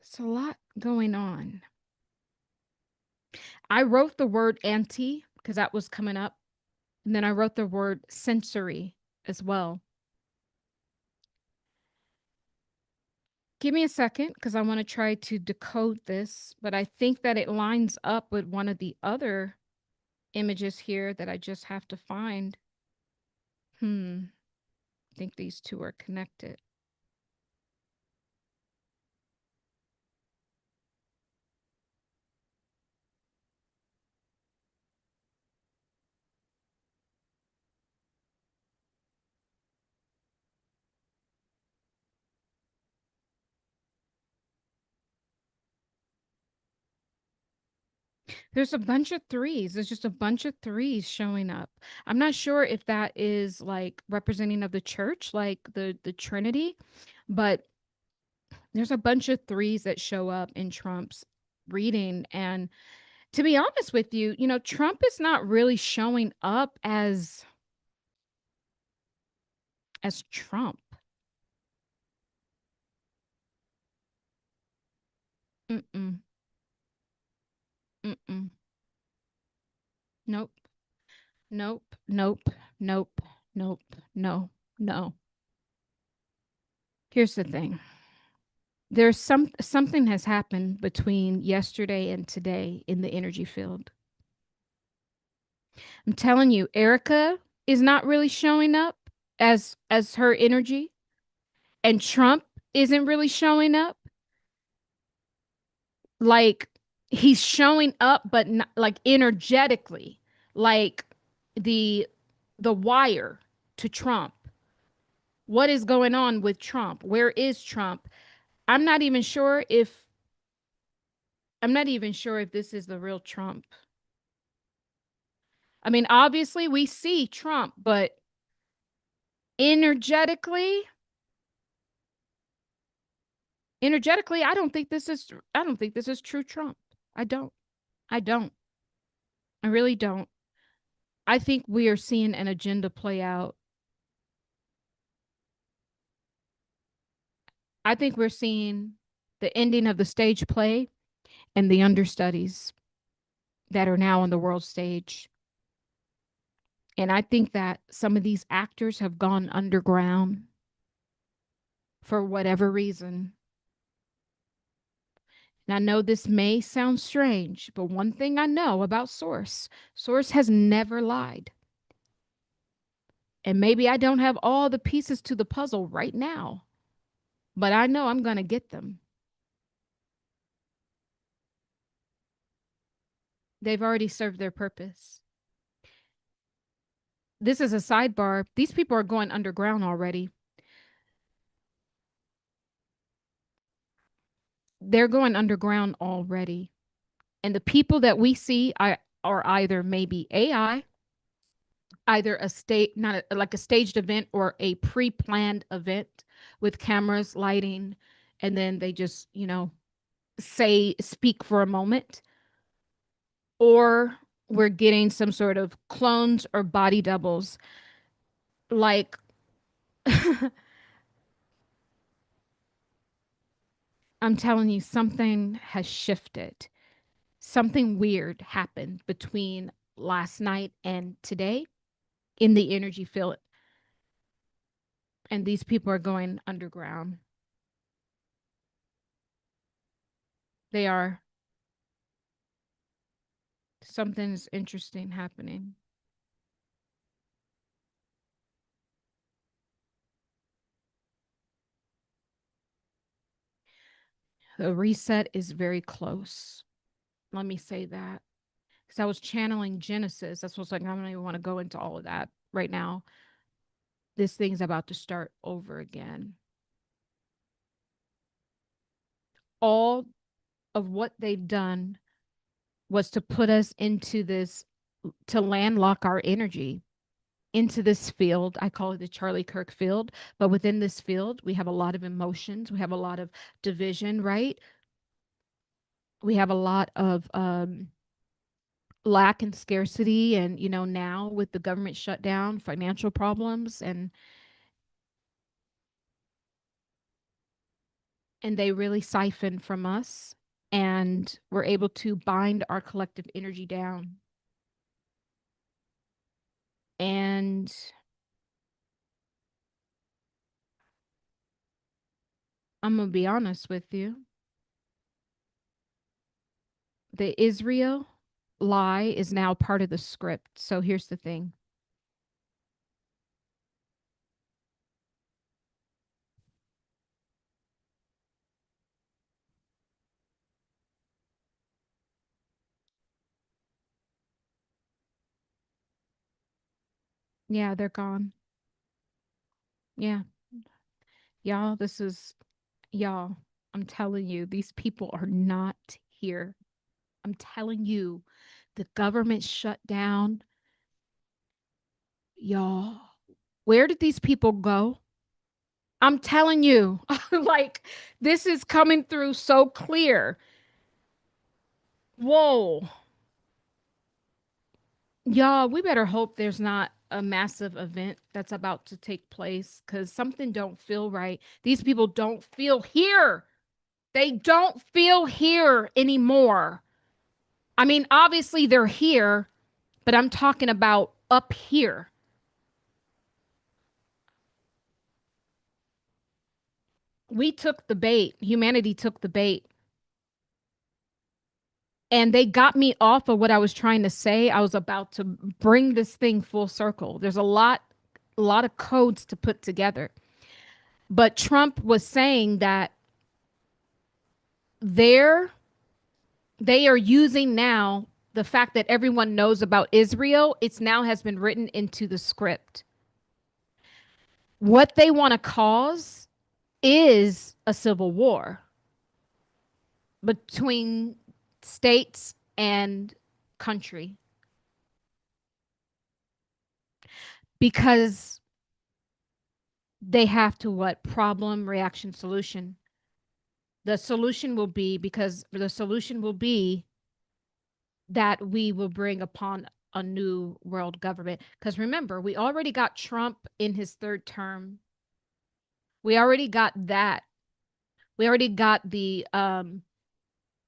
It's a lot going on. I wrote the word anti because that was coming up. And then I wrote the word sensory as well. Give me a second because I want to try to decode this, but I think that it lines up with one of the other images here that I just have to find. I think these two are connected. There's a bunch of threes. There's just a bunch of threes showing up. I'm not sure if that is like representing of the church, like the Trinity, but there's a bunch of threes that show up in Trump's reading. And to be honest with you, Trump is not really showing up as Trump. Mm-mm. Mm-mm. Nope. Nope. Nope. Nope. Nope. No. No. Here's the thing. There's something has happened between yesterday and today in the energy field. I'm telling you, Erika is not really showing up as her energy, and Trump isn't really showing up. Like he's showing up, but not, like energetically, like the the wire to Trump. What is going on with Trump? Where is Trump? I'm not even sure if I'm not even sure if this is the real Trump. I mean, obviously we see Trump, but energetically, energetically, I don't think this is true Trump. I don't. I don't. I really don't. I think we are seeing an agenda play out. I think we're seeing the ending of the stage play and the understudies that are now on the world stage. And I think that some of these actors have gone underground for whatever reason. And I know this may sound strange, but one thing I know about Source has never lied. And maybe I don't have all the pieces to the puzzle right now, but I know I'm going to get them. They've already served their purpose. This is a sidebar. These people are going underground already. They're going underground already. And the people that we see are either maybe AI, either a state, not a, like a staged event or a pre-planned event with cameras, lighting, and then they just, speak for a moment, or we're getting some sort of clones or body doubles. Like, I'm telling you, something has shifted. Something weird happened between last night and today in the energy field. And these people are going underground. They are. Something's interesting happening. The reset is very close. Let me say that. Because I was channeling Genesis. That's what's like, I don't even want to go into all of that right now. This thing's about to start over again. All of what they've done was to put us into this, to landlock our energy into this field. I call it the Charlie Kirk field. But within this field, we have a lot of emotions. We have a lot of division, right? We have a lot of lack and scarcity. And, now with the government shutdown, financial problems. And and they really siphon from us, and we're able to bind our collective energy down. And I'm going to be honest with you, the Israel lie is now part of the script. So here's the thing. Yeah, they're gone. Yeah. Y'all, y'all, I'm telling you, these people are not here. I'm telling you, the government shut down. Y'all, where did these people go? I'm telling you, like, this is coming through so clear. Whoa. Y'all, we better hope there's not a massive event that's about to take place because something don't feel right. These people don't feel here. They don't feel here anymore. I mean, obviously they're here, but I'm talking about up here. We took the bait. Humanity took the bait. And they got me off of what I was trying to say. I was about to bring this thing full circle. There's a lot of codes to put together. But Trump was saying that they're they are using now the fact that everyone knows about Israel, it's now has been written into the script. What they want to cause is a civil war between states and country because they have to what? Problem, reaction, solution. The solution will be that we will bring upon a new world government. Because remember, we already got Trump in his third term. We already got that. We already got the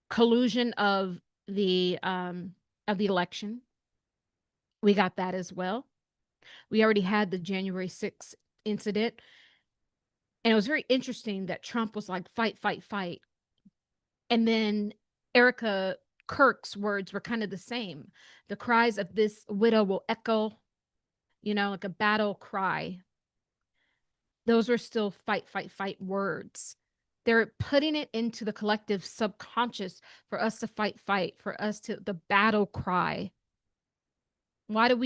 collusion of the election. We got that as well. We already had the January 6th incident. And it was very interesting that Trump was like, fight, fight, fight. And then Erika Kirk's words were kind of the same. The cries of this widow will echo, like a battle cry. Those were still fight, fight, fight words. They're putting it into the collective subconscious for us to fight, fight, for us to the battle cry. Why do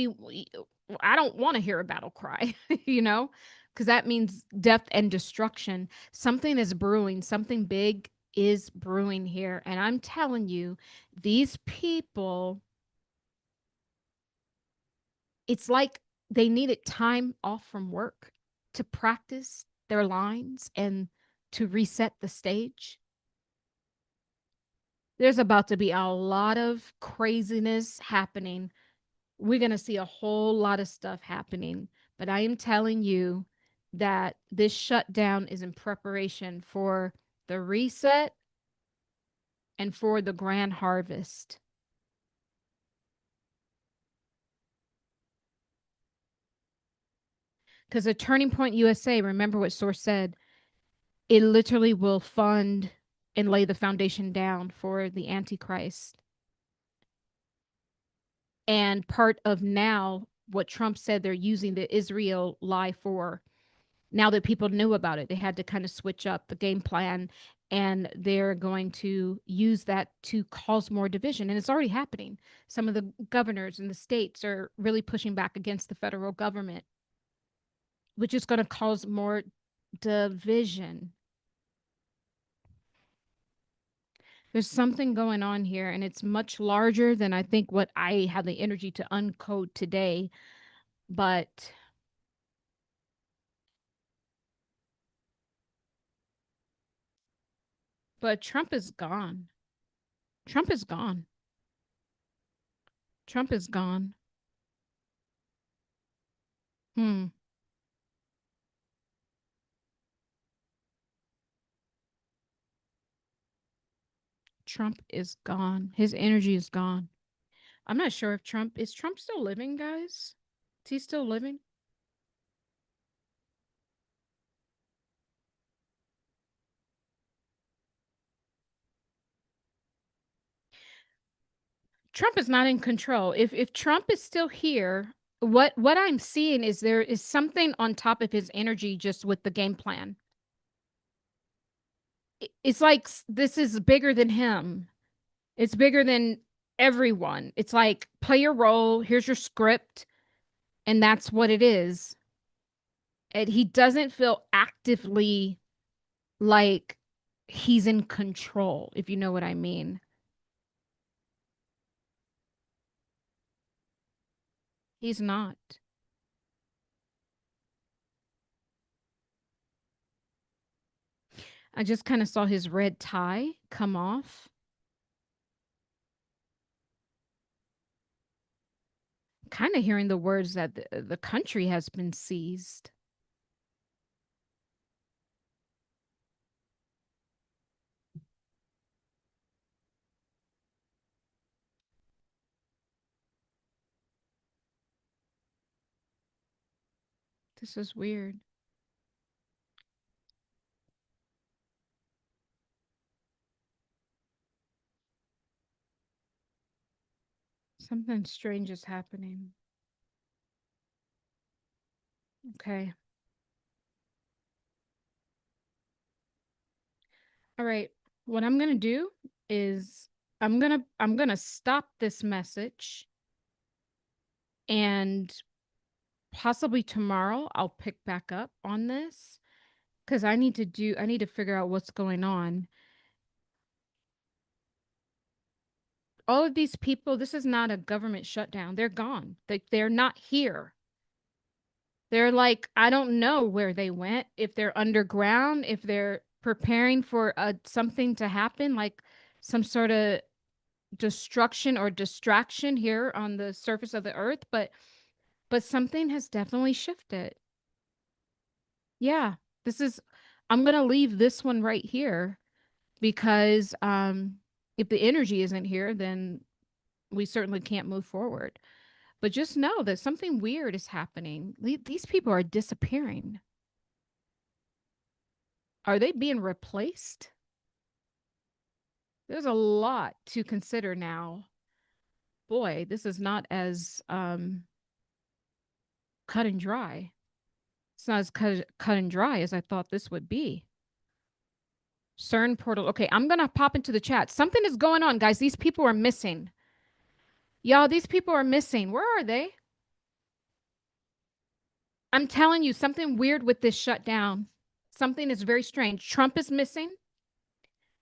I don't want to hear a battle cry, you know, because that means death and destruction. Something is brewing, something big is brewing here. And I'm telling you, these people, it's like they needed time off from work to practice their lines and to reset the stage. There's about to be a lot of craziness happening. We're going to see a whole lot of stuff happening. But I am telling you that this shutdown is in preparation for the reset and for the grand harvest. Because a Turning Point USA, remember what Source said, it literally will fund and lay the foundation down for the Antichrist. And part of now what Trump said they're using the Israel lie for, now that people knew about it, they had to kind of switch up the game plan, and they're going to use that to cause more division. And it's already happening. Some of the governors in the states are really pushing back against the federal government, which is going to cause more division. There's something going on here, and it's much larger than I think what I have the energy to uncode today. But Trump is gone. Trump is gone. Trump is gone. Hmm. Trump is gone. His energy is gone. I'm not sure if Trump still living, guys? Is he still living? Trump is not in control. If Trump is still here, what I'm seeing is there is something on top of his energy just with the game plan. It's like this is bigger than him. It's bigger than everyone. It's like play your role, here's your script, and that's what it is. And he doesn't feel actively like he's in control, if you know what I mean. He's not. I just kind of saw his red tie come off. Kind of hearing the words that the country has been seized. This is weird. Something strange is happening. Okay. All right. What I'm going to do is I'm going to stop this message and possibly tomorrow I'll pick back up on this cuz I need to figure out what's going on. All of these people, this is not a government shutdown. They're gone. They're not here. They're like, I don't know where they went, if they're underground, if they're preparing for something to happen, like some sort of destruction or distraction here on the surface of the earth, but something has definitely shifted. Yeah, this is I'm going to leave this one right here because if the energy isn't here, then we certainly can't move forward. But just know that something weird is happening. These people are disappearing. Are they being replaced? There's a lot to consider now. Boy, this is not as cut and dry. It's not as cut and dry as I thought this would be. CERN portal. Okay, I'm gonna pop into the chat. Something is going on, guys. These people are missing. Y'all, these people are missing. Where are they? I'm telling you, something weird with this shutdown. Something is very strange. Trump is missing.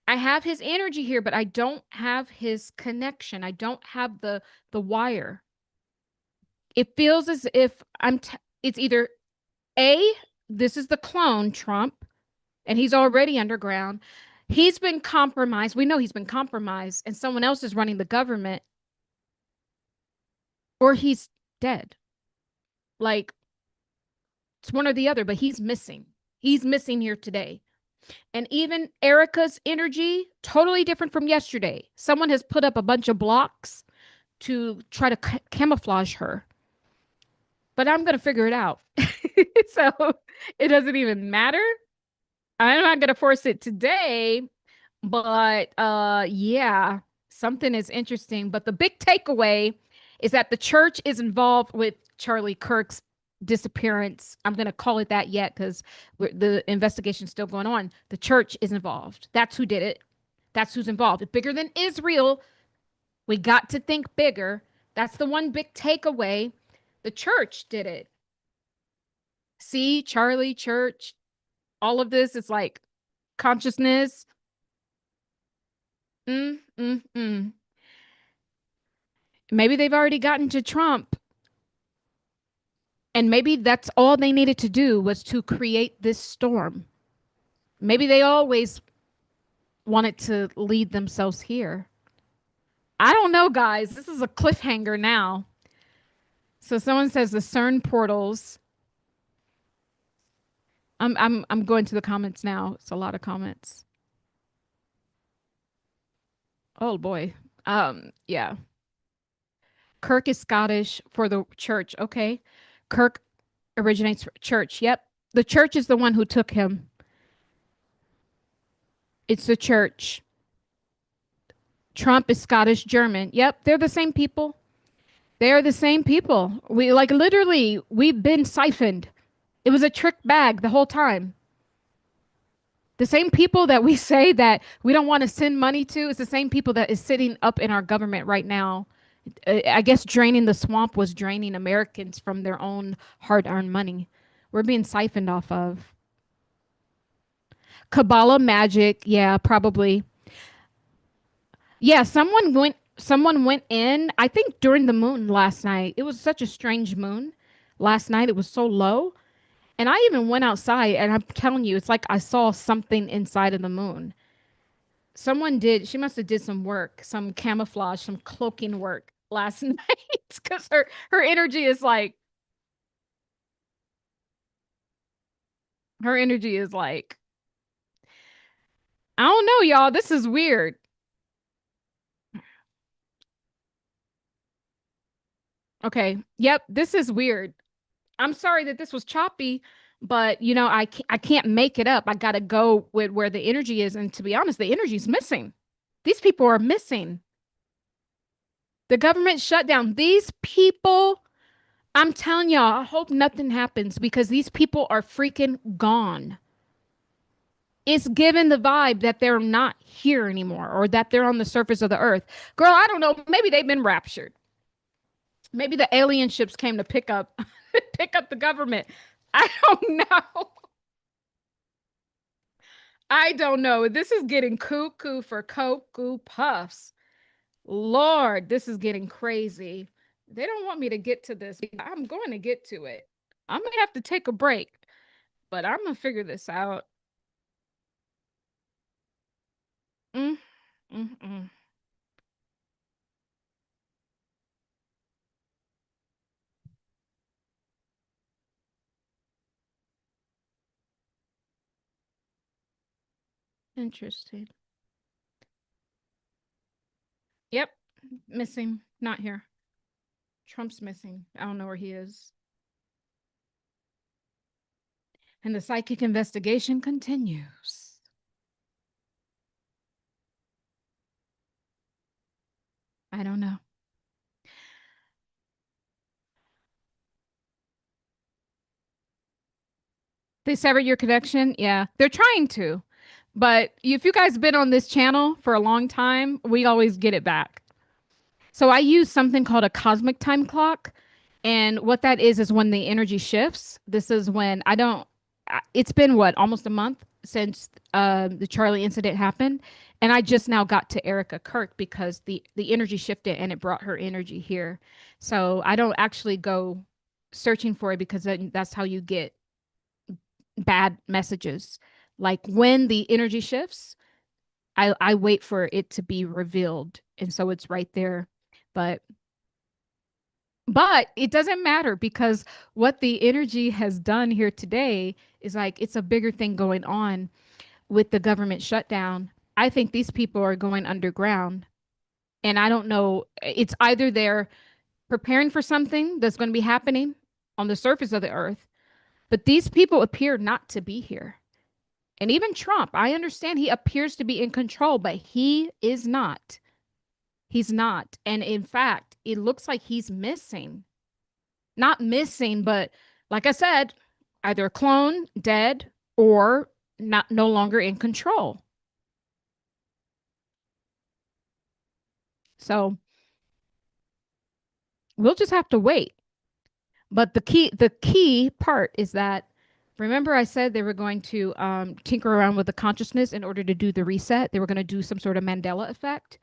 I have his energy here, but I don't have his connection. I don't have the wire. It feels as if it's either A, this is the clone Trump, and he's already underground. He's been compromised. We know he's been compromised, and someone else is running the government, or he's dead. Like it's one or the other, but he's missing. He's missing here today. And even Erika's energy, totally different from yesterday. Someone has put up a bunch of blocks to try to camouflage her. But I'm going to figure it out. So it doesn't even matter. I'm not going to force it today, but yeah, something is interesting. But the big takeaway is that the church is involved with Charlie Kirk's disappearance. I'm going to call it that yet because the investigation's still going on. The church is involved. That's who did it. That's who's involved. It's bigger than Israel. We got to think bigger. That's the one big takeaway. The church did it. See, Charlie, church, all of this is like consciousness. Mm, mm, mm. Maybe they've already gotten to Trump. And maybe that's all they needed to do was to create this storm. Maybe they always wanted to lead themselves here. I don't know, guys. This is a cliffhanger now. So someone says the CERN portals. I'm going to the comments now. It's a lot of comments. Oh boy. Yeah. Kirk is Scottish for the church. Okay. Kirk originates from church. Yep. The church is the one who took him. It's the church. Trump is Scottish German. Yep, they're the same people. They're the same people. We like literally we've been siphoned. It was a trick bag the whole time. The same people that we say that we don't want to send money to is the same people that is sitting up in our government right now. I guess draining the swamp was draining Americans from their own hard-earned money. We're being siphoned off of. Kabbalah magic, yeah, probably. Yeah, someone went in, I think during the moon last night. It was such a strange moon. Last night it was so low. And I even went outside and I'm telling you, it's like I saw something inside of the moon. She must have did some work, some camouflage, some cloaking work last night because her energy is like her energy is like, I don't know, y'all. This is weird. Okay. Yep, this is weird. I'm sorry that this was choppy, but I can't make it up. I got to go with where the energy is. And to be honest, the energy is missing. These people are missing. The government shut down. These people, I'm telling y'all, I hope nothing happens because these people are freaking gone. It's given the vibe that they're not here anymore or that they're on the surface of the earth. Girl, I don't know. Maybe they've been raptured. Maybe the alien ships came to pick up pick up the government. I don't know. I don't know. This is getting cuckoo for Cocoa Puffs. Lord, this is getting crazy. They don't want me to get to this. I'm going to get to it. I may have to take a break, but I'm going to figure this out. Mm, mm, mm. Interesting. Yep. Missing. Not here. Trump's missing. I don't know where he is. And the psychic investigation continues. I don't know. They severed your connection? Yeah, they're trying to. But if you guys been on this channel for a long time, we always get it back. So I use something called a cosmic time clock. And what that is when the energy shifts. This is when I don't, it's been what, almost a month since the Charlie incident happened. And I just now got to Erika Kirk because the energy shifted and it brought her energy here. So I don't actually go searching for it because that's how you get bad messages. Like when the energy shifts, I wait for it to be revealed. And so it's right there. But but it doesn't matter because what the energy has done here today is like it's a bigger thing going on with the government shutdown. I think these people are going underground. And I don't know, it's either they're preparing for something that's going to be happening on the surface of the earth, but these people appear not to be here. And even Trump, I understand he appears to be in control, but he is not. He's not. And in fact, it looks like he's missing. Not missing, but like I said, either clone, dead, or not no longer in control. So we'll just have to wait. But the key part is that remember I said they were going to tinker around with the consciousness in order to do the reset. They were going to do some sort of Mandela effect.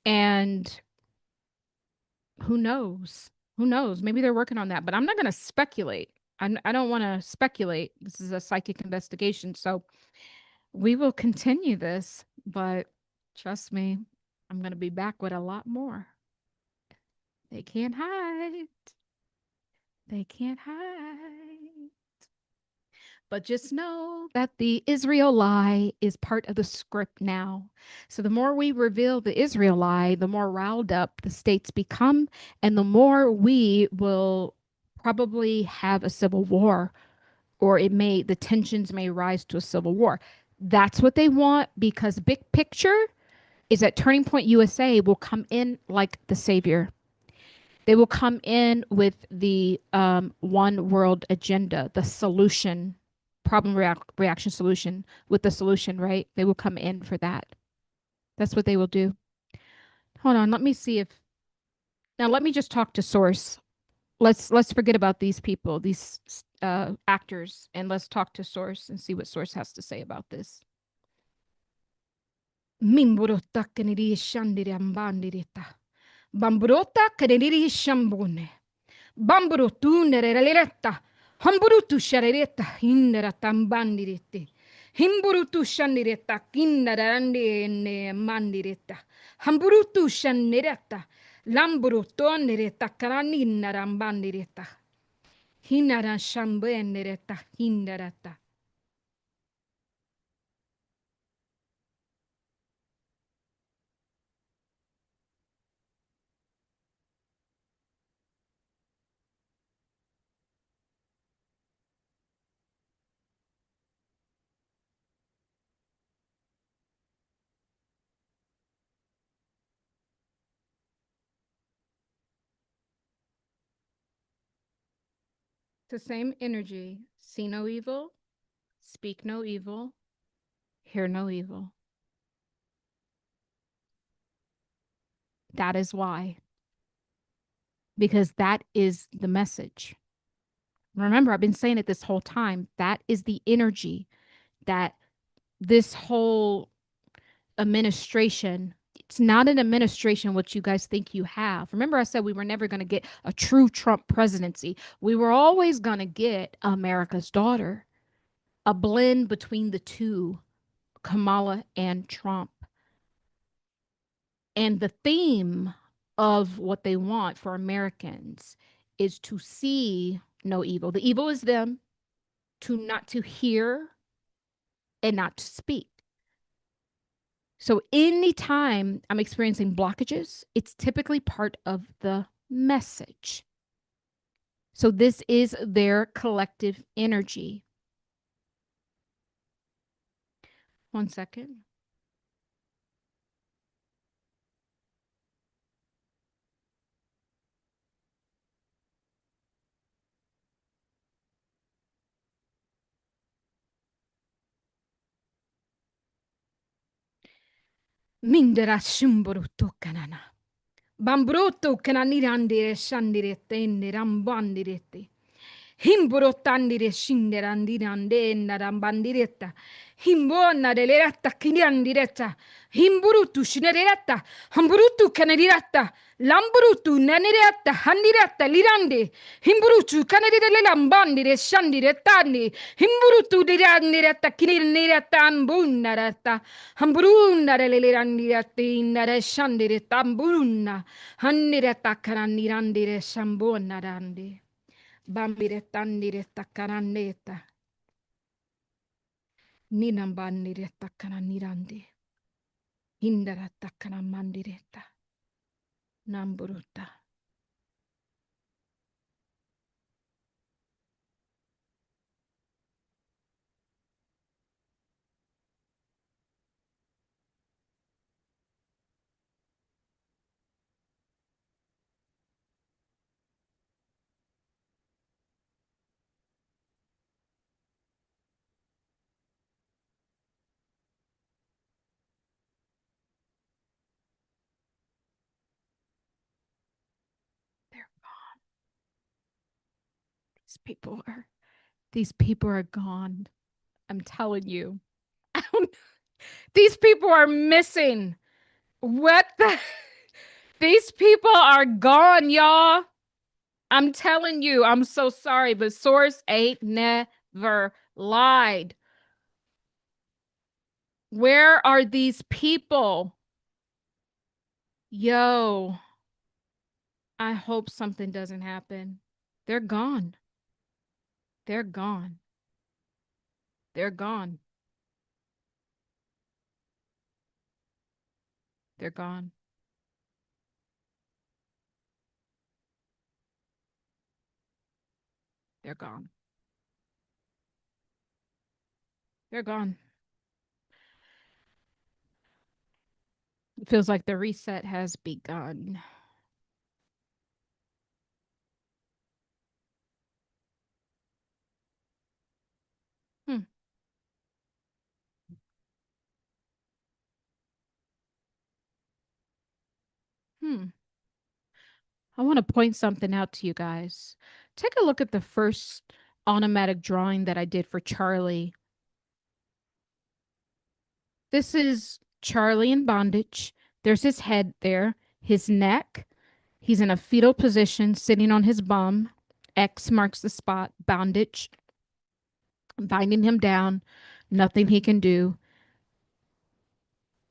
And who knows? Who knows? Maybe they're working on that, but I'm not going to speculate. I don't want to speculate. This is a psychic investigation. So we will continue this, but trust me, I'm going to be back with a lot more. They can't hide. They can't hide. But just know that the Israel lie is part of the script now. So the more we reveal the Israel lie, the more riled up the states become, and the more we will probably have a civil war, or the tensions may rise to a civil war. That's what they want, because big picture is that Turning Point USA will come in like the savior. They will come in with the one world agenda, the solution, reaction solution, with the solution, right? They will come in for that. That's what they will do. Hold on, let me see if now let me just talk to source. Let's forget about these people, these actors, and let's talk to source and see what source has to say about this. Mimburotta keniri shandiri ambandirita. Bamburotta keniri shambone. Bamburutu nereletta. Hamburutu shareretta hinderata bandirete. Himburutu shandiretta kindarande ne mandiretta. Hamburutu shaneretta. Lamburuto neretta karaninna rambandiretta. Hinara shambeneretta hinderata. The same energy. See no evil, speak no evil, hear no evil. That is why. Because that is the message. Remember, I've been saying it this whole time. That is the energy that this whole administration, it's not an administration what you guys think you have. Remember, I said we were never going to get a true Trump presidency. We were always going to get America's daughter, a blend between the two, Kamala and Trump. And the theme of what they want for Americans is to see no evil. The evil is them, to not to hear and not to speak. So anytime I'm experiencing blockages, it's typically part of the message. So this is their collective energy. One second. Mindera shumburutu kanana. Bambrutu kananirandire shandirete rambandirete. Himburotandire shinderandirande narambandireta. Himbona delerata kinyandireta. Himburutu shinereta. Hamburutu kanadirata. Lamburutu nanereta. Handireta lirande. Himburutu kanadire lambandire shandiretani. Himburutu dirandireta kinireta ambunareta. Hamburuna lerandirete inare shandireta ambuna. Handireta kananirandire shambonarande. Bambirettandiretta kananneta. Ninambandiretta kananirandi. Hindaratta kanamandiretta. Namburutta. They're gone. These people are gone. I'm telling you. These people are missing. What the? These people are gone, y'all. I'm telling you, I'm so sorry, but Source 8 never lied. Where are these people? Yo, I hope something doesn't happen. They're gone. They're gone. They're gone. They're gone. They're gone. They're gone. It feels like the reset has begun. Hmm. Hmm. I want to point something out to you guys. Take a look at the first automatic drawing that I did for Charlie. This is Charlie in bondage. There's his head there, his neck. He's in a fetal position, sitting on his bum. X marks the spot, bondage, binding him down, nothing he can do.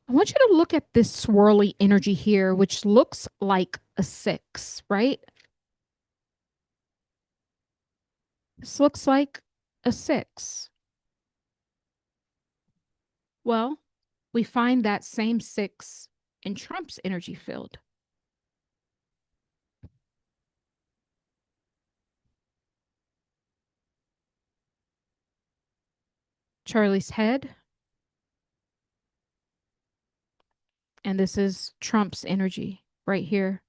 I want you to look at this swirly energy here, which looks like a six, right? This looks like a six. Well, we find that same six in Trump's energy field. Charlie's head, and this is Trump's energy right here.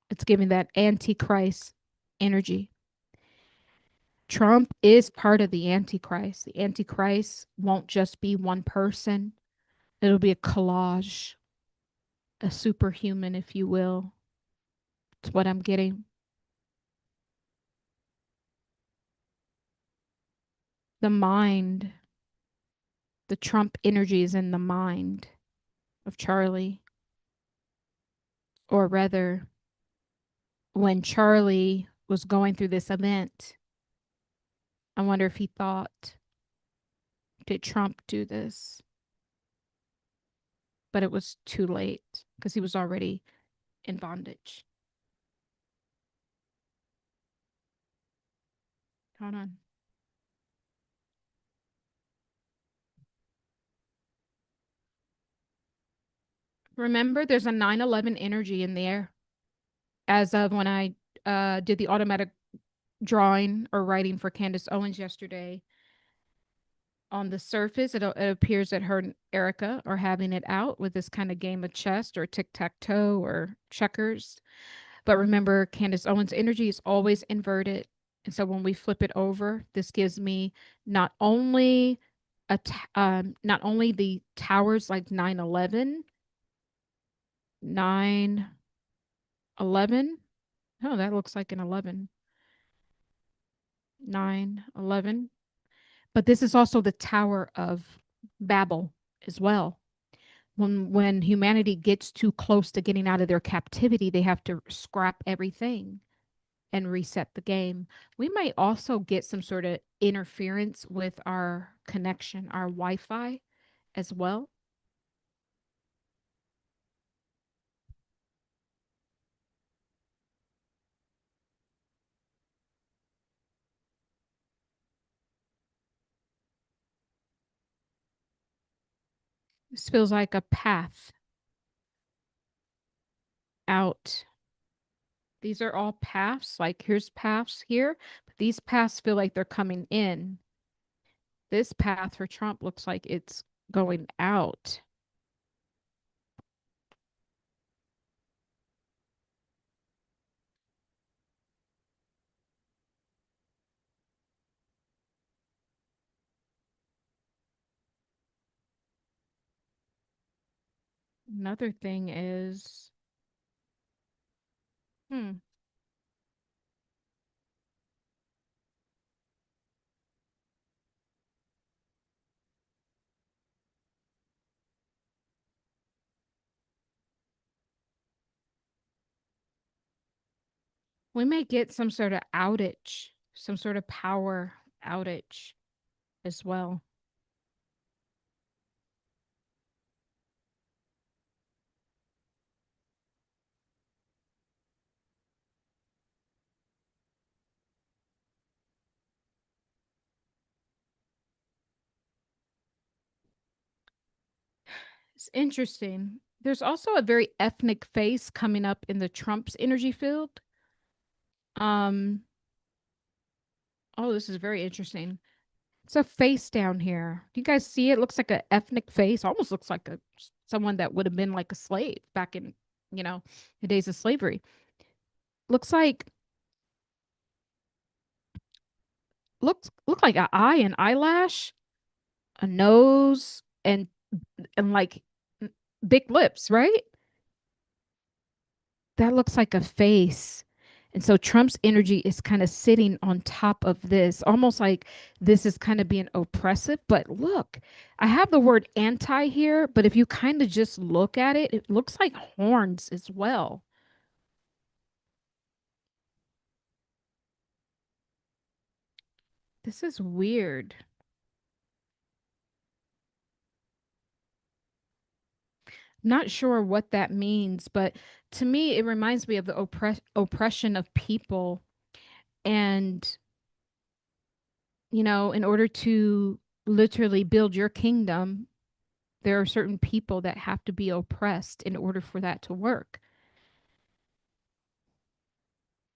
It's giving that Antichrist energy. Trump is part of the Antichrist. The Antichrist won't just be one person, it'll be a collage, a superhuman, if you will. It's what I'm getting. The mind, the Trump energy is in the mind of Charlie. Or rather, when Charlie was going through this event, I wonder if he thought, did Trump do this? But it was too late because he was already in bondage. Hold on. Remember, there's a 9/11 energy in the air. As of when I did the automatic drawing or writing for Candace Owens yesterday, on the surface, it appears that her and Erika are having it out with this kind of game of chess or tic tac toe or checkers. But remember, Candace Owens' energy is always inverted. And so when we flip it over, this gives me not only not only the towers like 9/11, 9/11. Oh, that looks like an 11. 9/11. But this is also the Tower of Babel as well. When humanity gets too close to getting out of their captivity, they have to scrap everything and reset the game. We might also get some sort of interference with our connection, our Wi-Fi as well. This feels like a path out. These are all paths. Like here's paths here, but these paths feel like they're coming in. This path for Trump looks like it's going out. Another thing is, hmm, we may get some sort of outage, some sort of power outage as well. It's interesting. There's also a very ethnic face coming up in the Trump's energy field. Um, oh, this is very interesting. It's a face down here. Do you guys see it? Looks like an ethnic face. Almost looks like a someone that would have been like a slave back in, you know, the days of slavery. Looks like look like an eye and eyelash, a nose, and like big lips, right? That looks like a face. And so Trump's energy is kind of sitting on top of this, almost like this is kind of being oppressive. But look, I have the word anti here, but if you kind of just look at it, it looks like horns as well. This is weird. Not sure what that means, but to me, it reminds me of the oppression of people. And, in order to literally build your kingdom, there are certain people that have to be oppressed in order for that to work.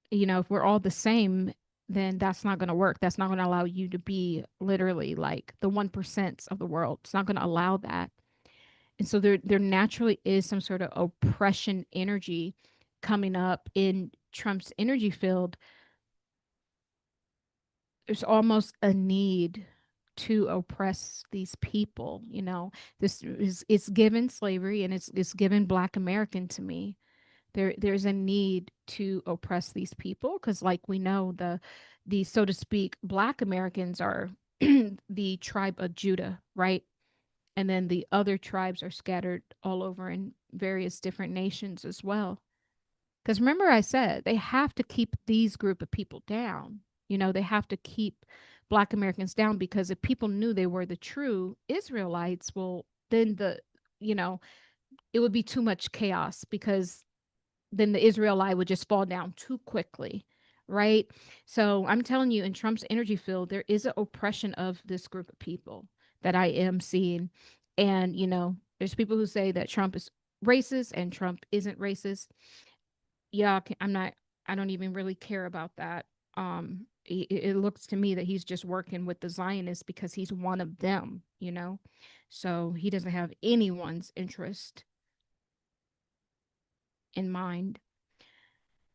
If we're all the same, then that's not going to work. That's not going to allow you to be literally like the 1% of the world. It's not going to allow that. And so there naturally is some sort of oppression energy coming up in Trump's energy field. There's almost a need to oppress these people. This is it's given slavery, and it's given Black American to me. There's a need to oppress these people because, like, we know, the so to speak Black Americans are the tribe of Judah, right? And then the other tribes are scattered all over in various different nations as well. Because remember, I said they have to keep these group of people down. They have to keep Black Americans down, because if people knew they were the true Israelites, well, then you know, it would be too much chaos, because then the Israelite would just fall down too quickly, right? So I'm telling you, in Trump's energy field, there is an oppression of this group of people that I am seeing. And, there's people who say that Trump is racist and Trump isn't racist. Yeah, I'm not, I don't even really care about that. It looks to me that he's just working with the Zionists because he's one of them. So he doesn't have anyone's interest in mind.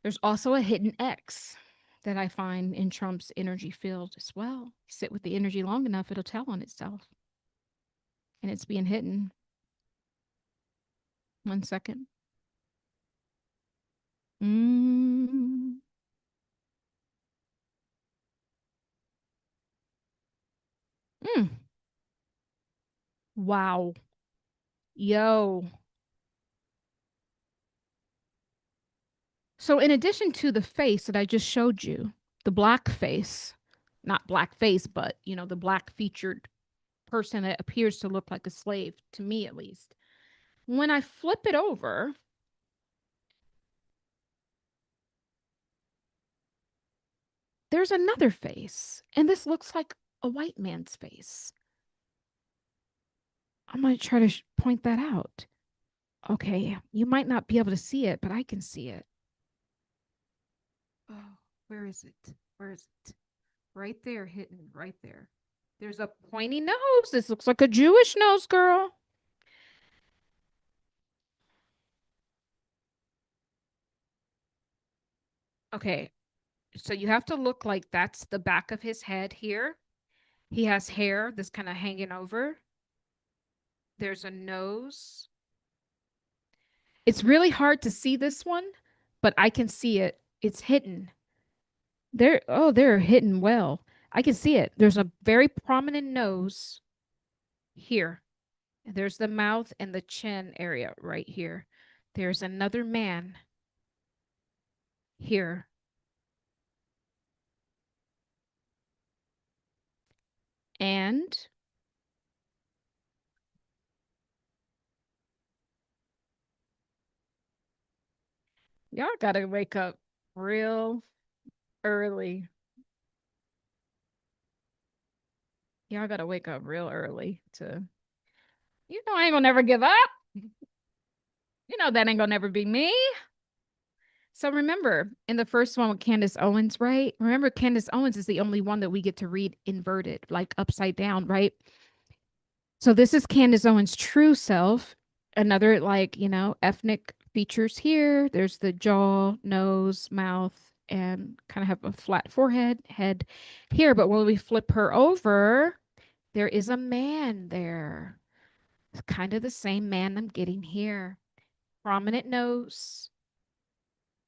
There's also a hidden X that I find in Trump's energy field as well. Sit with the energy long enough, it'll tell on itself. And it's being hidden. 1 second. Mm, mm. Wow. Yo. So, in addition to the face that I just showed you, the black face, not black face, but, the black featured person that appears to look like a slave, to me at least. When I flip it over, there's another face, and this looks like a white man's face. I'm going to try to point that out. Okay, you might not be able to see it, but I can see it. Oh, where is it? Where is it? Right there, hidden right there. There's a pointy nose. This looks like a Jewish nose, girl. Okay, so you have to look like that's the back of his head here. He has hair that's kind of hanging over. There's a nose. It's really hard to see this one, but I can see it. It's hidden. They're hidden well. I can see it. There's a very prominent nose here. There's the mouth and the chin area right here. There's another man here. And y'all gotta wake up real early. Y'all gotta wake up real early to, I ain't gonna never give up. You know that ain't gonna never be me. So remember, in the first one with Candace Owens, right? Remember, Candace Owens is the only one that we get to read inverted, like upside down, right? So this is Candace Owens' true self. Another, like, ethnic features here. There's the jaw, nose, mouth, and kind of have a flat forehead, head here. But when we flip her over, there is a man there. It's kind of the same man I'm getting here. Prominent nose,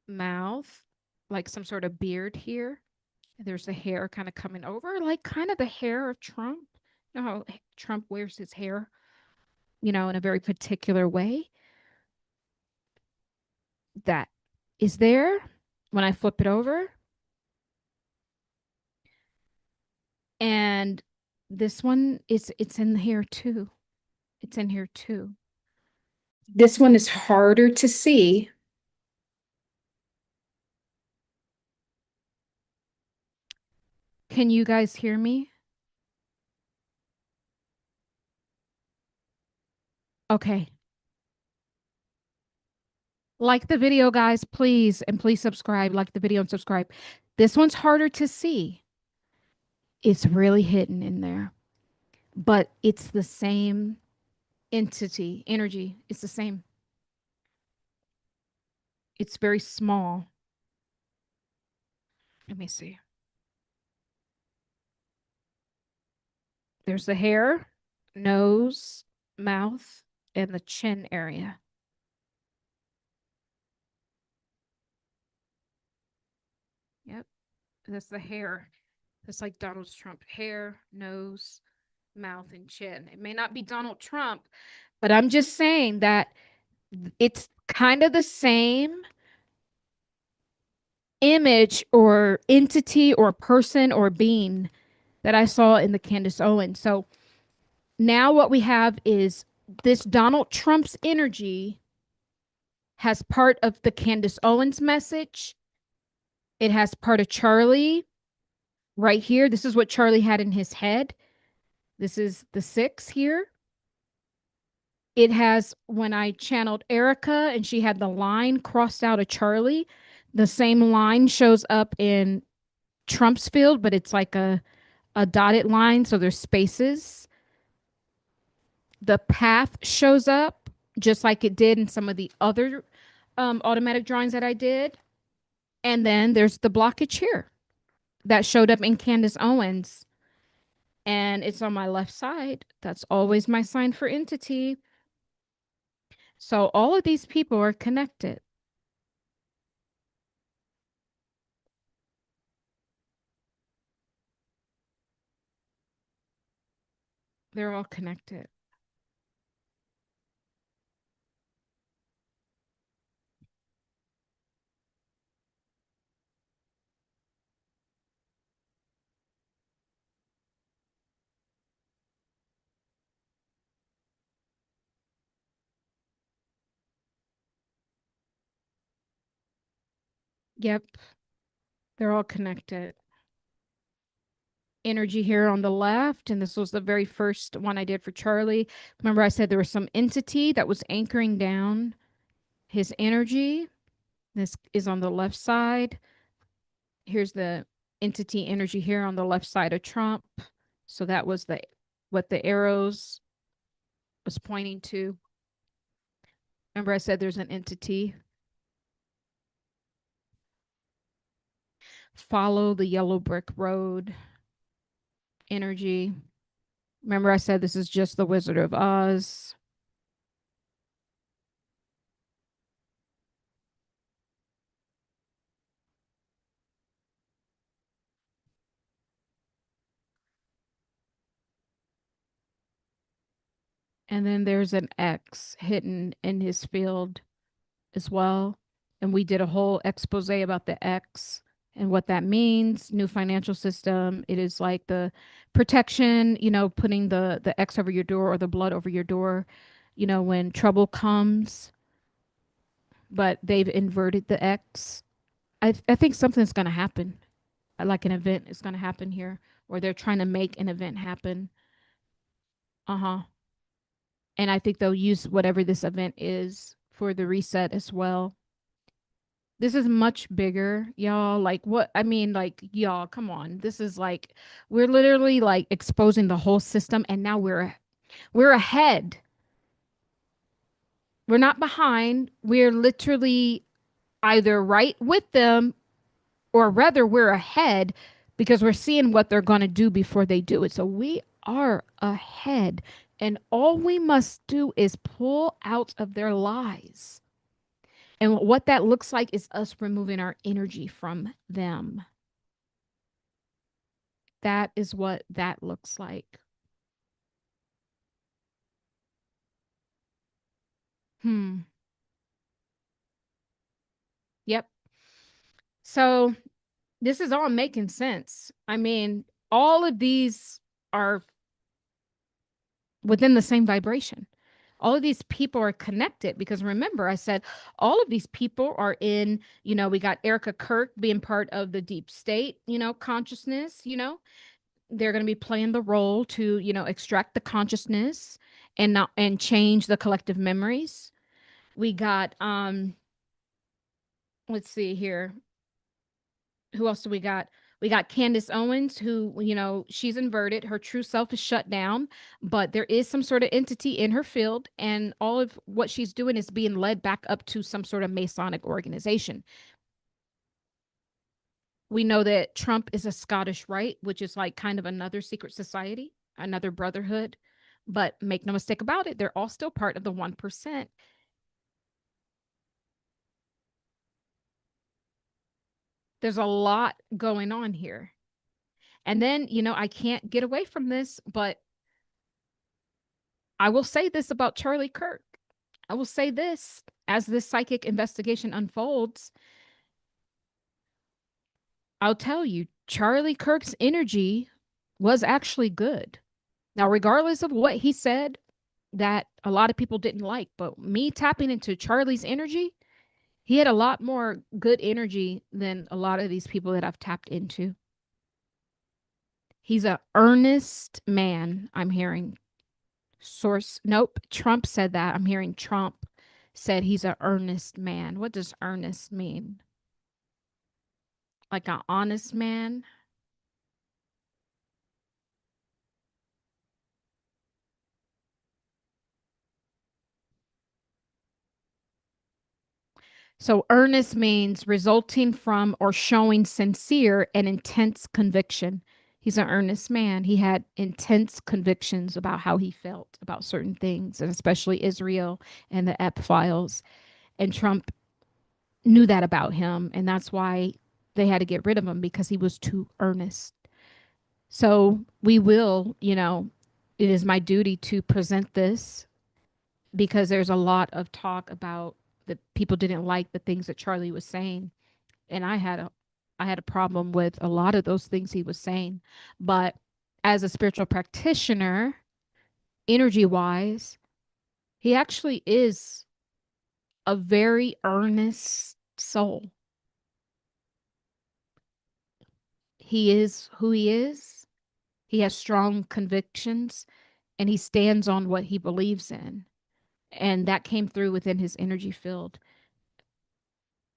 mouth, like some sort of beard here. There's the hair kind of coming over, like kind of the hair of Trump. You know how Trump wears his hair, in a very particular way. That is there when I flip it over. And this one is it's in here too. It's in here too. This one is harder to see. Can you guys hear me? Okay. Like the video, guys, please. And please subscribe. Like the video and subscribe. This one's harder to see. It's really hidden in there, but it's the same entity, energy. It's the same. It's very small. Let me see. There's the hair, nose, mouth, and the chin area. Yep. That's the hair. That's like Donald Trump. Hair, nose, mouth, and chin. It may not be Donald Trump, but I'm just saying that it's kind of the same image or entity or person or being that I saw in the Candace Owens. So now what we have is this Donald Trump's energy has part of the Candace Owens message. It has part of Charlie right here. This is what Charlie had in his head. This is the six here. It has when I channeled Erika and she had the line crossed out of Charlie, the same line shows up in Trump's field, but it's like a dotted line. So there's spaces. The path shows up just like it did in some of the other automatic drawings that I did. And then there's the blockage here that showed up in Candace Owens. And it's on my left side. That's always my sign for entity. So all of these people are connected. They're all connected. Yep, they're all connected. Energy here on the left, and this was the very first one I did for Charlie. Remember, I said there was some entity that was anchoring down his energy. This is on the left side. Here's the entity energy here on the left side of Trump. So that was the what the arrows was pointing to. Remember, I said there's an entity. Follow the yellow brick road energy. Remember, I said this is just the Wizard of Oz. And then there's an X hidden in his field as well. And we did a whole expose about the X and what that means. New financial system. It is like the protection, putting the X over your door or the blood over your door, when trouble comes, but they've inverted the X. I think something's going to happen. Like an event is going to happen here, or they're trying to make an event happen. Uh huh. And I think they'll use whatever this event is for the reset as well. This is much bigger, y'all. Like what I mean, like y'all, come on. This is like we're literally like exposing the whole system and now we're ahead. We're not behind. We're literally either right with them or rather we're ahead because we're seeing what they're going to do before they do it. So we are ahead. And all we must do is pull out of their lies. And what that looks like is us removing our energy from them. That is what that looks like. Hmm. Yep. So this is all making sense. I mean, all of these are within the same vibration. All of these people are connected because remember, I said all of these people are in, we got Erika Kirk being part of the deep state, consciousness, they're going to be playing the role to, extract the consciousness and not and change the collective memories. We got let's see here. Who else do we got? We got Candace Owens, who, she's inverted. Her true self is shut down, but there is some sort of entity in her field, and all of what she's doing is being led back up to some sort of Masonic organization. We know that Trump is a Scottish Rite, which is like kind of another secret society, another brotherhood. But make no mistake about it, they're all still part of the 1%. There's a lot going on here. And then, I can't get away from this, but I will say this about Charlie Kirk. I will say this as this psychic investigation unfolds. I'll tell you, Charlie Kirk's energy was actually good. Now, regardless of what he said that a lot of people didn't like, but me tapping into Charlie's energy, he had a lot more good energy than a lot of these people that I've tapped into. He's a earnest man, I'm hearing. Source, nope, Trump said that. I'm hearing Trump said he's a earnest man. What does earnest mean? Like an honest man? So earnest means resulting from or showing sincere and intense conviction. He's an earnest man. He had intense convictions about how he felt about certain things, and especially Israel and the Ep files. And Trump knew that about him, and that's why they had to get rid of him because he was too earnest. So we will, it is my duty to present this because there's a lot of talk about that people didn't like the things that Charlie was saying, and I had a problem with a lot of those things he was saying. But as a spiritual practitioner, energy wise, he actually is a very earnest soul. He is who he is. He has strong convictions and he stands on what he believes in. And that came through within his energy field.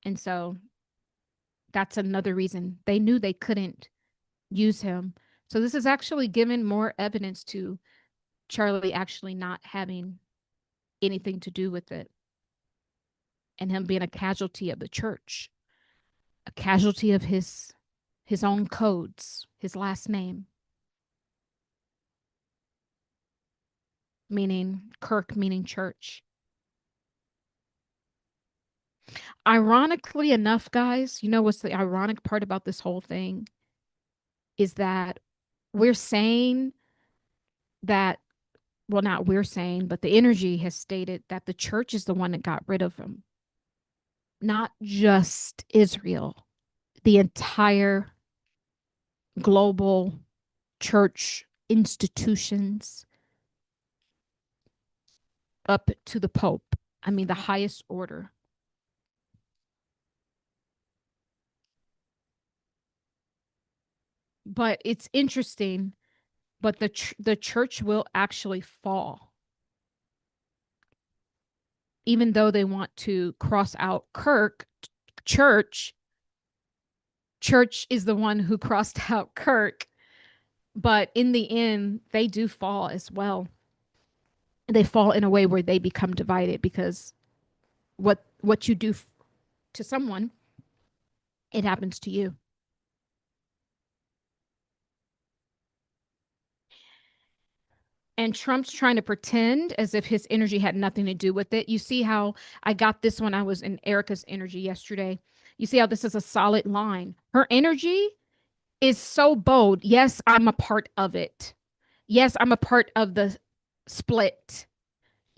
And so that's another reason they knew they couldn't use him. So this is actually given more evidence to Charlie actually not having anything to do with it and him being a casualty of the church, a casualty of his own codes, his last name, meaning Kirk, meaning church. Ironically enough, guys, you know what's the ironic part about this whole thing is that we're saying that, well, not we're saying, but the energy has stated that the church is the one that got rid of him, not just Israel, the entire global church institutions up to the Pope. I mean, the highest order. But it's interesting, but the church will actually fall. even though they want to cross out Kirk, church, church is the one who crossed out Kirk. But in the end, they do fall as well. They fall in a way where they become divided because what you do to someone, it happens to you. And Trump's trying to pretend as if his energy had nothing to do with it. You see how I got this when I was in Erika's energy yesterday. You see how this is a solid line. Her energy is so bold. Yes, I'm a part of it. Yes, I'm a part of the split.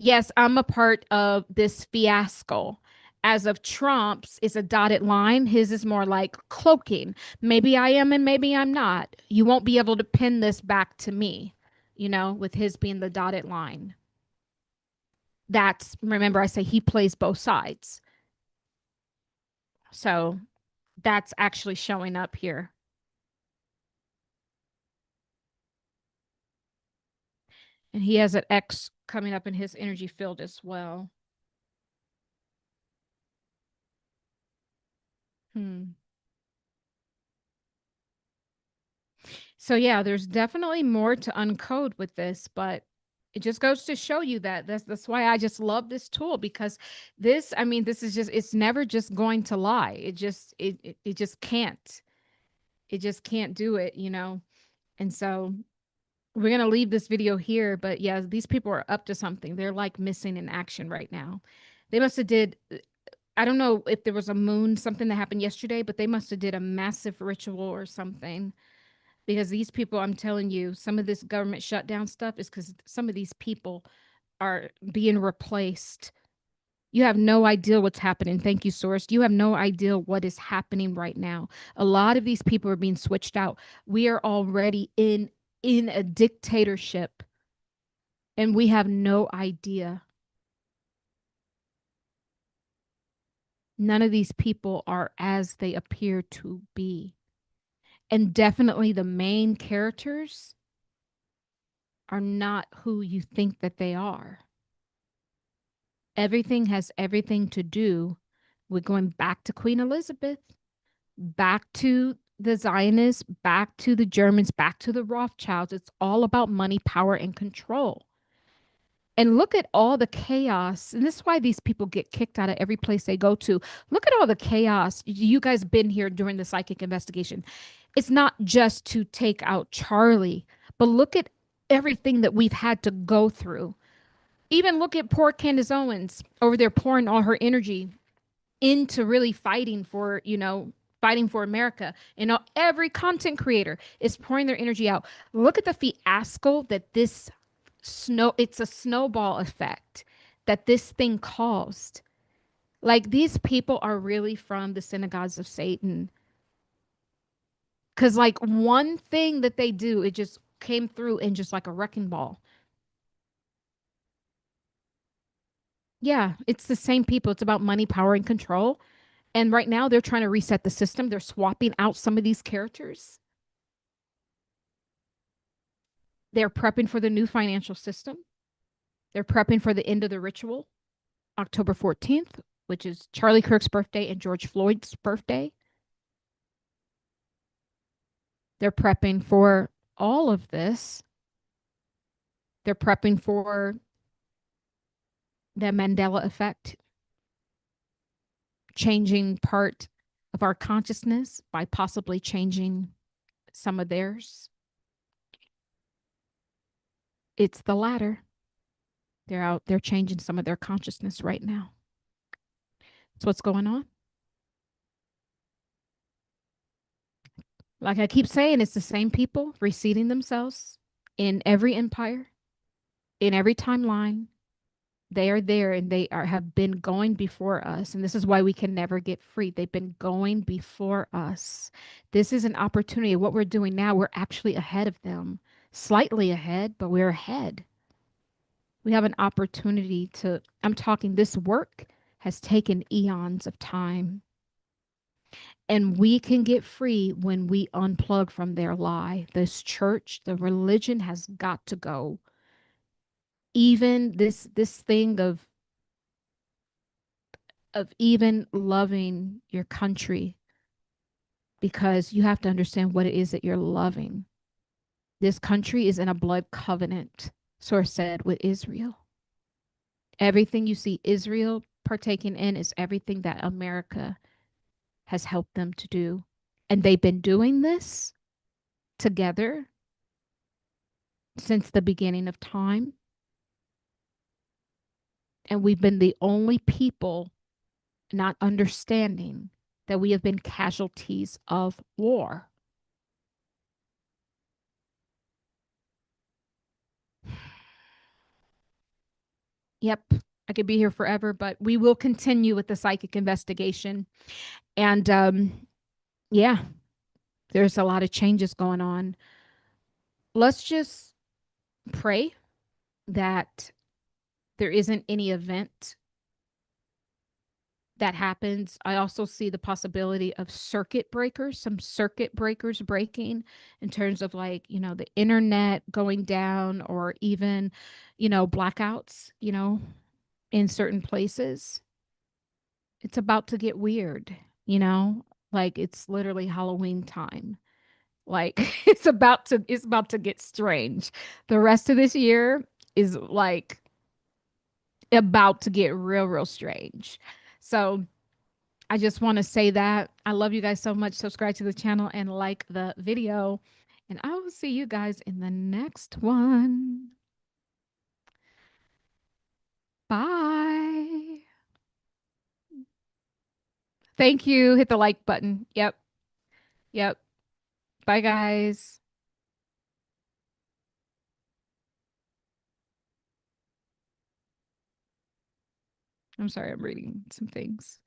Yes, I'm a part of this fiasco. As of Trump's is a dotted line. His is more like cloaking. Maybe I am and maybe I'm not. You won't be able to pin this back to me, with his being the dotted line. That's, remember, I say he plays both sides. So that's actually showing up here. And he has an X coming up in his energy field as well. Hmm. So yeah, there's definitely more to uncode with this, but it just goes to show you that that's why I just love this tool because this, I mean, this is just it's never just going to lie. It just can't. It just can't do it. And so we're gonna leave this video here, but yeah, these people are up to something. They're like missing in action right now. They must have did I don't know if there was a moon, something that happened yesterday, but they must have did a massive ritual or something because these people, I'm telling you, some of this government shutdown stuff is because some of these people are being replaced. You have no idea what's happening. Thank you, Source. You have no idea what is happening right now. A lot of these people are being switched out. We are already in a dictatorship and we have no idea. None of these people are as they appear to be. And definitely the main characters are not who you think that they are. Everything has everything to do with going back to Queen Elizabeth, back to the Zionists, back to the Germans, back to the Rothschilds. It's all about money, power, and control. And look at all the chaos. And this is why these people get kicked out of every place they go to. Look at all the chaos. You guys been here during the psychic investigation. It's not just to take out Charlie, but look at everything that we've had to go through. Even look at poor Candace Owens over there pouring all her energy into really fighting for America. And every content creator is pouring their energy out. Look at the fiasco that it's a snowball effect that this thing caused. Like these people are really from the synagogues of Satan. Cause like one thing that they do, it just came through in just like a wrecking ball. Yeah, it's the same people. It's about money, power, and control. And right now they're trying to reset the system. They're swapping out some of these characters. They're prepping for the new financial system. They're prepping for the end of the ritual, October 14th, which is Charlie Kirk's birthday and George Floyd's birthday. They're prepping for all of this. They're prepping for the Mandela effect, changing part of our consciousness by possibly changing some of theirs. It's the latter. They're out there changing some of their consciousness right now. That's what's going on. Like I keep saying, it's the same people reseating themselves in every empire, in every timeline. They are there and have been going before us. And this is why we can never get free. They've been going before us. This is an opportunity. What we're doing now, we're actually ahead of them, slightly ahead, but we're ahead. We have an opportunity I'm talking, this work has taken eons of time. And we can get free when we unplug from their lie. This church, the religion has got to go. Even this thing of of even loving your country, because you have to understand what it is that you're loving. This country is in a blood covenant, source said, with Israel. Everything you see Israel partaking in is everything that America has helped them to do. And they've been doing this together since the beginning of time. And we've been the only people not understanding that we have been casualties of war. Yep, I could be here forever, but we will continue with the psychic investigation. And yeah, there's a lot of changes going on. Let's just pray that there isn't any event that happens. I also see the possibility of circuit breakers, some circuit breakers breaking in terms of, like, the internet going down, or even, blackouts, in certain places. It's about to get weird, you know? Like, it's literally Halloween time. Like it's about to get strange. The rest of this year is like about to get real, real strange. So I just want to say that I love you guys so much. Subscribe to the channel and like the video. And I will see you guys in the next one. Bye. Thank you. Hit the like button. Yep. Yep. Bye, guys. I'm sorry, I'm reading some things.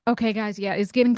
Okay, guys. Yeah, it's getting